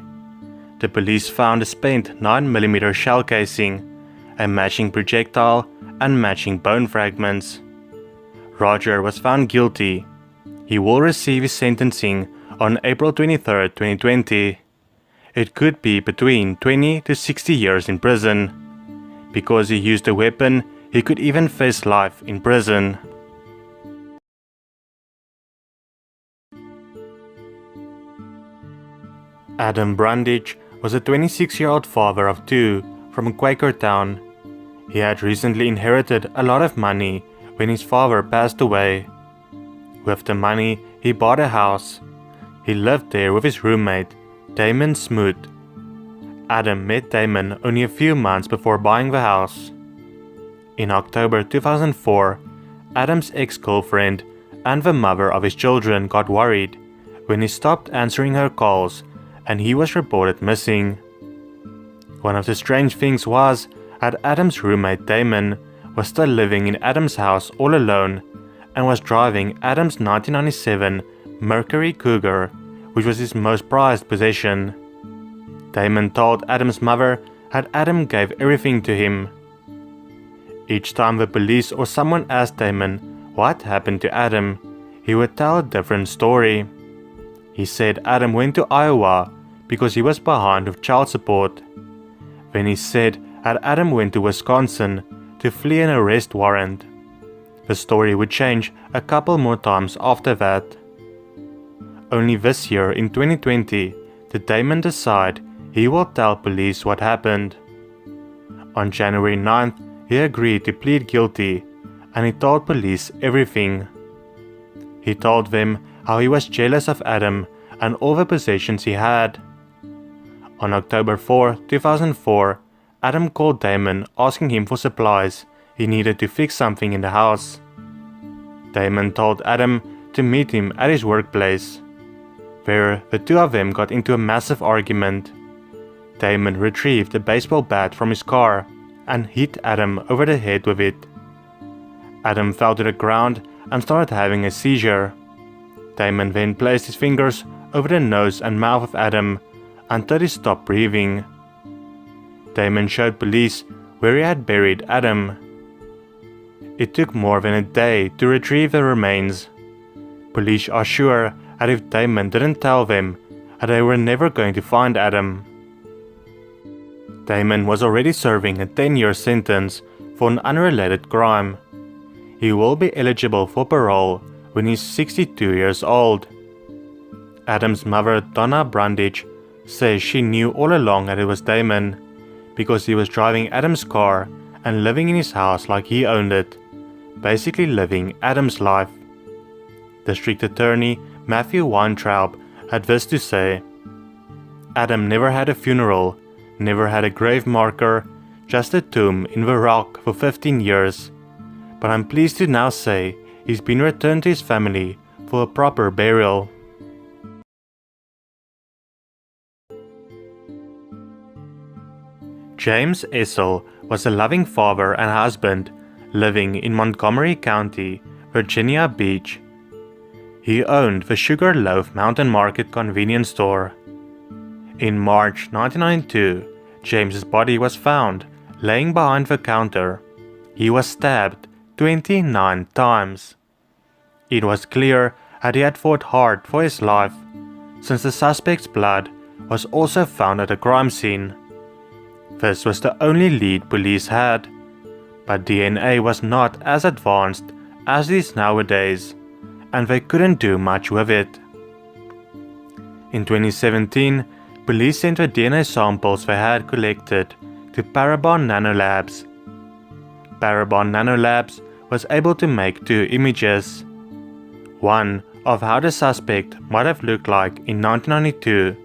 Speaker 1: The police found a spent 9mm shell casing, a matching projectile, and matching bone fragments. Roger was found guilty. He will receive his sentencing on April 23, 2020. It could be between 20 to 60 years in prison. Because he used a weapon, he could even face life in prison. Adam Brundage was a 26-year-old father of 2 from Quakertown. He had recently inherited a lot of money when his father passed away. With the money, he bought a house. He lived there with his roommate, Damon Smoot. Adam met Damon only a few months before buying the house. In October 2004, Adam's ex-girlfriend and the mother of his children got worried when he stopped answering her calls and he was reported missing. One of the strange things was that Adam's roommate Damon was still living in Adam's house all alone and was driving Adam's 1997 Mercury Cougar, which was his most prized possession. Damon told Adam's mother that Adam gave everything to him. Each time the police or someone asked Damon what happened to Adam, he would tell a different story. He said Adam went to Iowa because he was behind with child support. Then he said that Adam went to Wisconsin to flee an arrest warrant. The story would change a couple more times after that. Only this year, in 2020, did Damon decide he will tell police what happened. On January 9th, he agreed to plead guilty, and he told police everything. He told them how he was jealous of Adam and all the possessions he had. On October 4, 2004, Adam called Damon asking him for supplies he needed to fix something in the house. Damon told Adam to meet him at his workplace, where the two of them got into a massive argument. Damon retrieved a baseball bat from his car and hit Adam over the head with it. Adam fell to the ground and started having a seizure. Damon then placed his fingers over the nose and mouth of Adam until he stopped breathing. Damon showed police where he had buried Adam. It took more than a day to retrieve the remains. Police are sure that if Damon didn't tell them, that they were never going to find Adam. Damon was already serving a 10-year sentence for an unrelated crime. He will be eligible for parole when he's 62 years old. Adam's mother, Donna Brundage, says she knew all along that it was Damon, because he was driving Adam's car and living in his house like he owned it, basically living Adam's life. District Attorney Matthew Weintraub had this to say: Adam never had a funeral, never had a grave marker, just a tomb in the rock for 15 years. But I'm pleased to now say he's been returned to his family for a proper burial. James Essel was a loving father and husband living in Montgomery County, Virginia Beach. He owned the Sugar Loaf Mountain Market convenience store. In March 1992, James's body was found laying behind the counter. He was stabbed 29 times. It was clear that he had fought hard for his life, since the suspect's blood was also found at the crime scene. This was the only lead police had, but DNA was not as advanced as it is nowadays, and they couldn't do much with it. In 2017, police sent the DNA samples they had collected to Parabon Nanolabs. Parabon Nanolabs was able to make two images. One of how the suspect might have looked like in 1992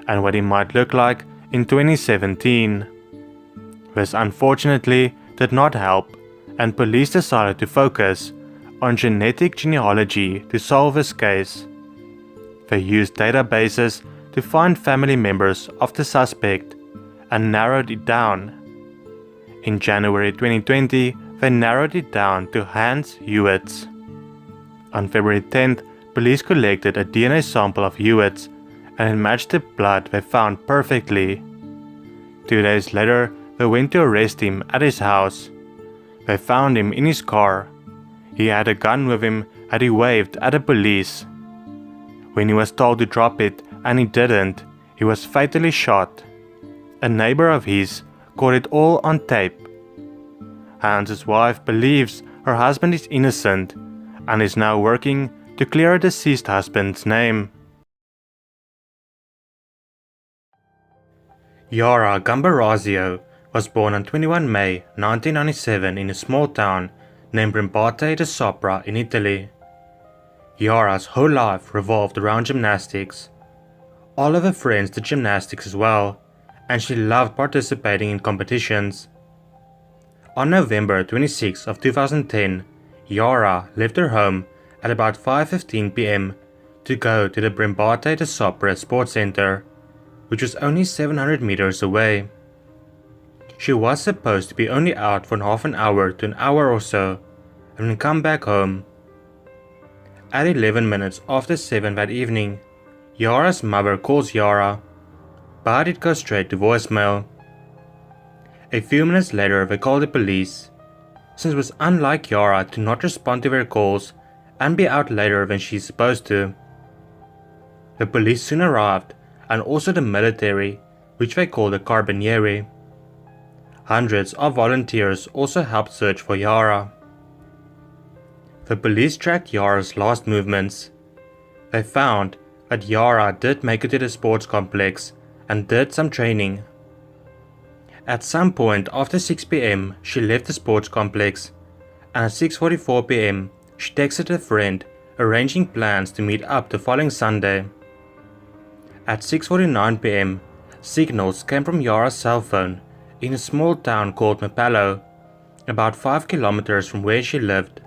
Speaker 1: and what he might look like in 2017. This unfortunately did not help, and police decided to focus on genetic genealogy to solve this case. They used databases to find family members of the suspect and narrowed it down. In January 2020, they narrowed it down to Hans Hewitt's. On February 10th, police collected a DNA sample of Hewitt's and it matched the blood they found perfectly. 2 days later, they went to arrest him at his house. They found him in his car. He had a gun with him that he waved at the police. When he was told to drop it and he didn't, he was fatally shot. A neighbor of his caught it all on tape. Hans's wife believes her husband is innocent and is now working to clear her deceased husband's name. Yara Gambirasio was born on 21 May 1997 in a small town named Brembate de Sopra in Italy. Yara's whole life revolved around gymnastics. All of her friends did gymnastics as well, and she loved participating in competitions. On November 26 of 2010, Yara left her home at about 5:15 p.m. to go to the Brembate de Sopra Sports Center, which was only 700 meters away. She was supposed to be only out for half an hour to an hour or so, and then come back home. At 11 minutes after 7 that evening, Yara's mother calls Yara, but it goes straight to voicemail. A few minutes later they call the police, since it was unlike Yara to not respond to their calls and be out later than she's supposed to. The police soon arrived, and also the military, which they call the Carabinieri. Hundreds of volunteers also helped search for Yara. The police tracked Yara's last movements. They found that Yara did make it to the sports complex and did some training. At some point after 6 p.m. she left the sports complex, and at 6:44 p.m. she texted a friend arranging plans to meet up the following Sunday. At 6:49 p.m. signals came from Yara's cell phone in a small town called Mapalo, about 5 kilometers from where she lived.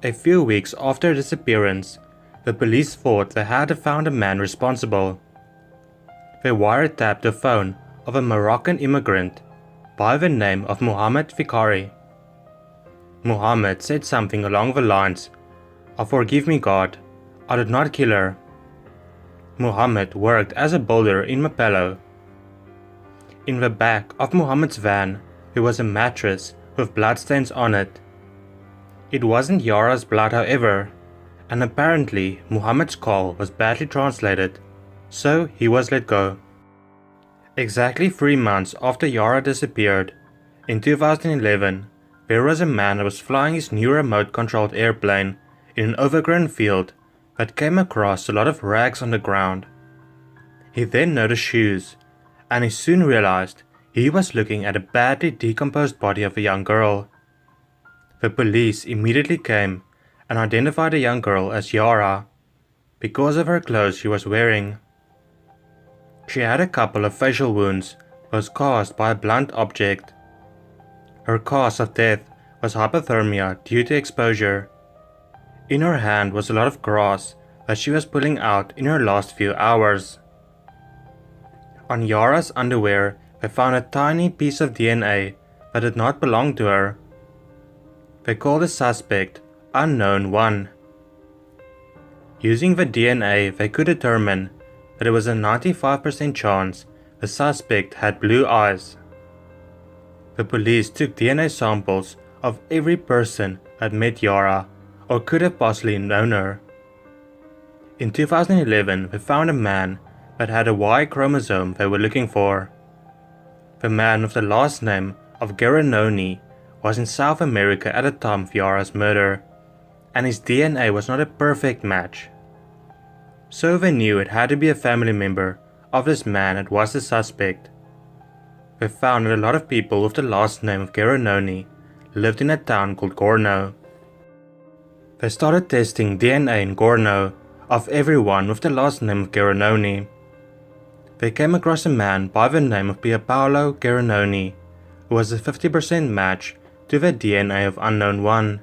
Speaker 1: A few weeks after her disappearance, the police thought they had found a man responsible. They wiretapped the phone of a Moroccan immigrant by the name of Mohammed Fikari. Mohammed said something along the lines of "Forgive me, God, I did not kill her." Mohammed worked as a builder in Mapelo. In the back of Mohammed's van, there was a mattress with bloodstains on it. It wasn't Yara's blood, however, and apparently Mohammed's call was badly translated, so he was let go. Exactly 3 months after Yara disappeared, in 2011, there was a man that was flying his new remote-controlled airplane in an overgrown field that came across a lot of rags on the ground. He then noticed shoes, and he soon realized he was looking at a badly decomposed body of a young girl. The police immediately came and identified the young girl as Yara because of her clothes she was wearing. She had a couple of facial wounds that was caused by a blunt object. Her cause of death was hypothermia due to exposure. In her hand was a lot of grass that she was pulling out in her last few hours. On Yara's underwear, they found a tiny piece of DNA that did not belong to her. They called the suspect Unknown One. Using the DNA, they could determine that it was a 95% chance the suspect had blue eyes. The police took DNA samples of every person that met Yara or could have possibly known her. In 2011, they found a man that had a Y chromosome they were looking for. The man with the last name of Gerononi was in South America at the time of Yara's murder, and his DNA was not a perfect match. So they knew it had to be a family member of this man that was the suspect. They found that a lot of people with the last name of Gerononi lived in a town called Gorno. They started testing DNA in Gorno of everyone with the last name of Gerononi. They came across a man by the name of Pierpaolo Gerononi, who was a 50% match to the DNA of Unknown One.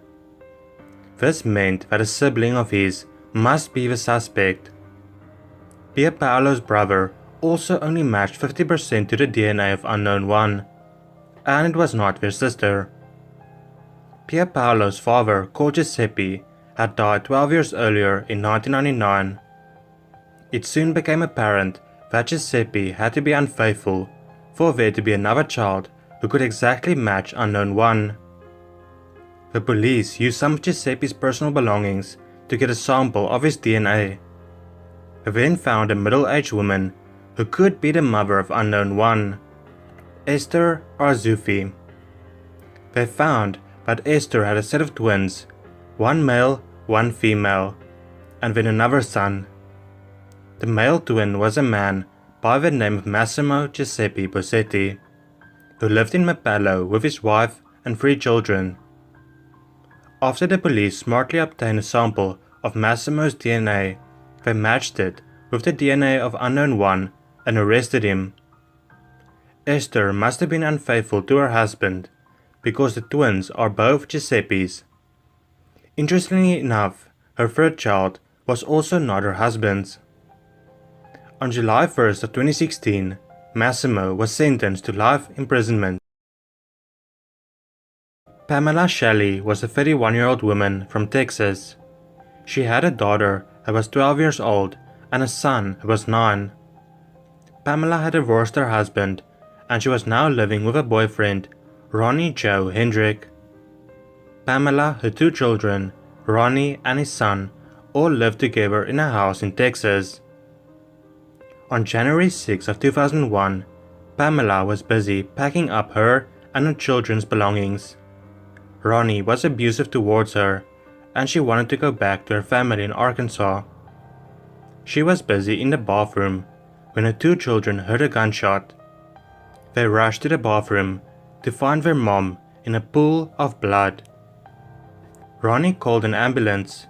Speaker 1: This meant that a sibling of his must be the suspect. Pierpaolo's brother also only matched 50% to the DNA of Unknown One, and it was not their sister. Pierpaolo's father, called Giuseppe, had died 12 years earlier in 1999. It soon became apparent that Giuseppe had to be unfaithful for there to be another child who could exactly match Unknown One. The police used some of Giuseppe's personal belongings to get a sample of his DNA. They then found a middle-aged woman who could be the mother of Unknown One, Esther Arzufi. They found that Esther had a set of twins, one male, one female, and then another son. The male twin was a man by the name of Massimo Giuseppe Bossetti, who lived in Mapalo with his wife and 3 children. After the police smartly obtained a sample of Massimo's DNA, they matched it with the DNA of Unknown One and arrested him. Esther must have been unfaithful to her husband, because the twins are both Giuseppe's. Interestingly enough, her 3rd child was also not her husband's. On July 1st of 2016, Massimo was sentenced to life imprisonment. Pamela Shelly was a 31-year-old woman from Texas. She had a daughter that was 12 years old and a son who was 9. Pamela had divorced her husband and she was now living with a boyfriend, Ronnie Joe Hendrick. Pamela, her 2 children, Ronnie and his son, all lived together in a house in Texas. On January 6 of 2001, Pamela was busy packing up her and her children's belongings. Ronnie was abusive towards her and she wanted to go back to her family in Arkansas. She was busy in the bathroom when her 2 children heard a gunshot. They rushed to the bathroom to find their mom in a pool of blood. Ronnie called an ambulance.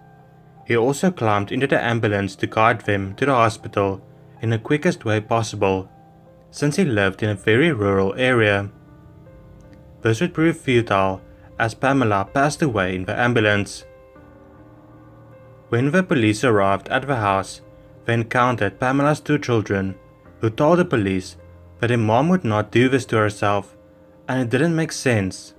Speaker 1: He also climbed into the ambulance to guide them to the hospital in the quickest way possible, since he lived in a very rural area. This would prove futile as Pamela passed away in the ambulance. When the police arrived at the house, they encountered Pamela's 2 children, who told the police that their mom would not do this to herself, and it didn't make sense.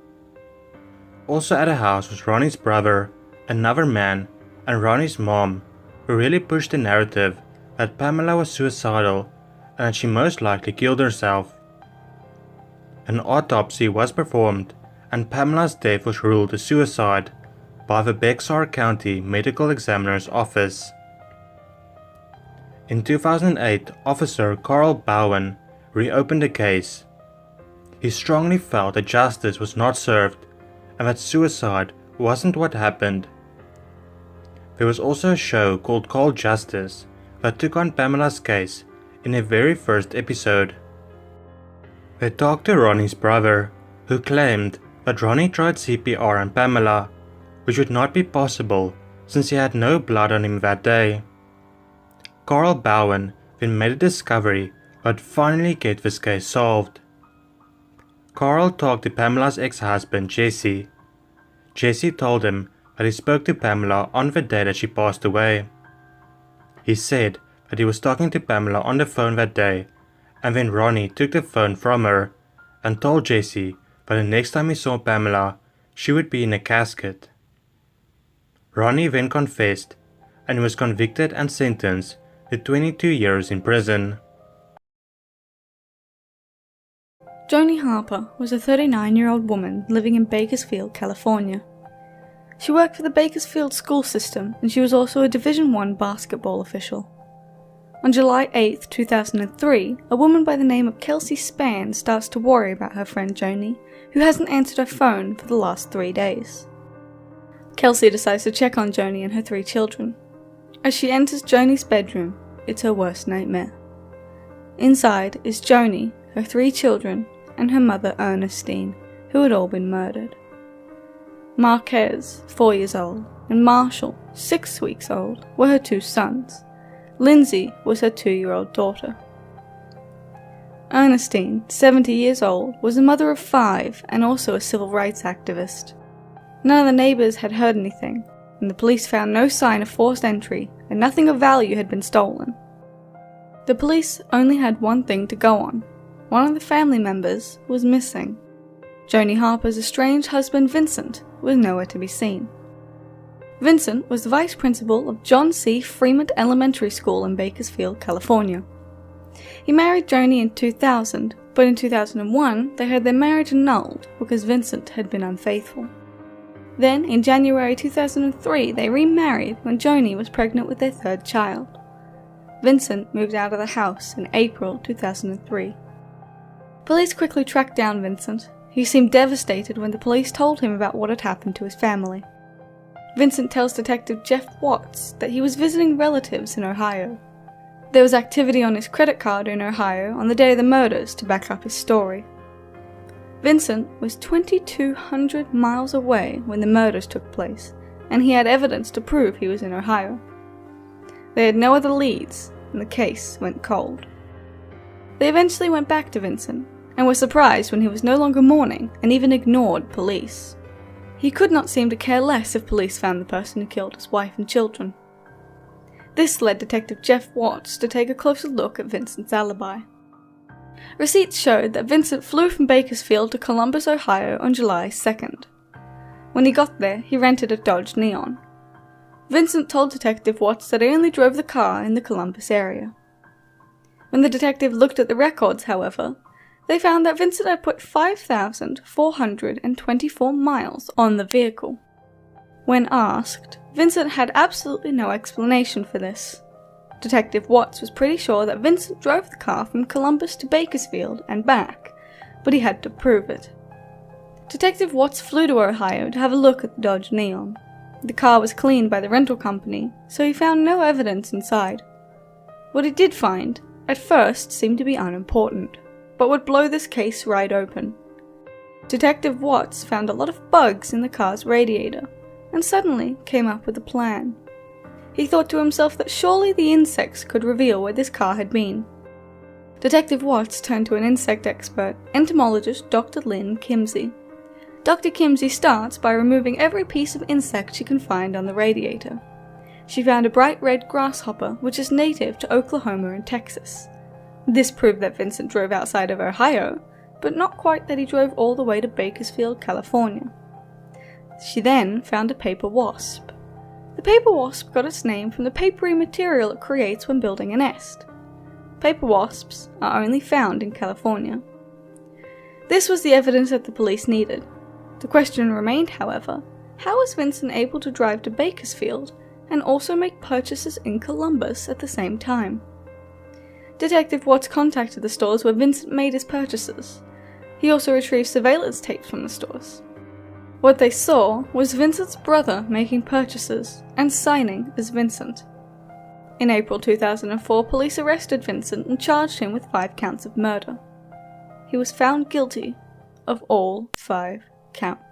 Speaker 1: Also at the house was Ronnie's brother, another man, and Ronnie's mom, who really pushed the narrative that Pamela was suicidal and that she most likely killed herself. An autopsy was performed and Pamela's death was ruled a suicide by the Bexar County Medical Examiner's Office. In 2008, Officer Carl Bowen reopened the case. He strongly felt that justice was not served and that suicide wasn't what happened. There was also a show called Cold Justice that took on Pamela's case in their very first episode. They talked to Ronnie's brother, who claimed that Ronnie tried CPR on Pamela, which would not be possible since he had no blood on him that day. Carl Bowen then made a discovery that would finally get this case solved. Carl talked to Pamela's ex-husband Jesse. Jesse told him that he spoke to Pamela on the day that she passed away. He said that he was talking to Pamela on the phone that day, and then Ronnie took the phone from her and told Jesse that the next time he saw Pamela, she would be in a casket. Ronnie then confessed, and he was convicted and sentenced to 22 years in prison.
Speaker 5: Joni Harper was a 39-year-old woman living in Bakersfield, California. She worked for the Bakersfield school system and she was also a Division I basketball official. On July 8, 2003, a woman by the name of Kelsey Spann starts to worry about her friend Joni, who hasn't answered her phone for the last 3 days. Kelsey decides to check on Joni and her 3 children. As she enters Joni's bedroom, it's her worst nightmare. Inside is Joni, her 3 children, and her mother Ernestine, who had all been murdered. Marquez, 4 years old, and Marshall, 6 weeks old, were her 2 sons. Lindsay was her 2-year-old daughter. Ernestine, 70 years old, was a mother of 5 and also a civil rights activist. None of the neighbors had heard anything, and the police found no sign of forced entry and nothing of value had been stolen. The police only had one thing to go on. One of the family members was missing. Joni Harper's estranged husband Vincent was nowhere to be seen. Vincent was the vice principal of John C. Fremont Elementary School in Bakersfield, California. He married Joni in 2000, but in 2001 they had their marriage annulled because Vincent had been unfaithful. Then, in January 2003, they remarried when Joni was pregnant with their 3rd child. Vincent moved out of the house in April 2003. Police quickly tracked down Vincent. He seemed devastated when the police told him about what had happened to his family. Vincent tells Detective Jeff Watts that he was visiting relatives in Ohio. There was activity on his credit card in Ohio on the day of the murders to back up his story. Vincent was 2,200 miles away when the murders took place, and he had evidence to prove he was in Ohio. They had no other leads, and the case went cold. They eventually went back to Vincent, and were surprised when he was no longer mourning and even ignored police. He could not seem to care less if police found the person who killed his wife and children. This led Detective Jeff Watts to take a closer look at Vincent's alibi. Receipts showed that Vincent flew from Bakersfield to Columbus, Ohio on July 2nd. When he got there, he rented a Dodge Neon. Vincent told Detective Watts that he only drove the car in the Columbus area. When the detective looked at the records, however, they found that Vincent had put 5,424 miles on the vehicle. When asked, Vincent had absolutely no explanation for this. Detective Watts was pretty sure that Vincent drove the car from Columbus to Bakersfield and back, but he had to prove it. Detective Watts flew to Ohio to have a look at the Dodge Neon. The car was cleaned by the rental company, so he found no evidence inside. What he did find, at first, seemed to be unimportant, but would blow this case right open. Detective Watts found a lot of bugs in the car's radiator, and suddenly came up with a plan. He thought to himself that surely the insects could reveal where this car had been. Detective Watts turned to an insect expert, entomologist Dr. Lynn Kimsey. Dr. Kimsey starts by removing every piece of insect she can find on the radiator. She found a bright red grasshopper, which is native to Oklahoma and Texas. This proved that Vincent drove outside of Ohio, but not quite that he drove all the way to Bakersfield, California. She then found a paper wasp. The paper wasp got its name from the papery material it creates when building a nest. Paper wasps are only found in California. This was the evidence that the police needed. The question remained, however, how was Vincent able to drive to Bakersfield and also make purchases in Columbus at the same time? Detective Watts contacted the stores where Vincent made his purchases. He also retrieved surveillance tapes from the stores. What they saw was Vincent's brother making purchases and signing as Vincent. In April 2004, police arrested Vincent and charged him with 5 counts of murder. He was found guilty of all 5 counts.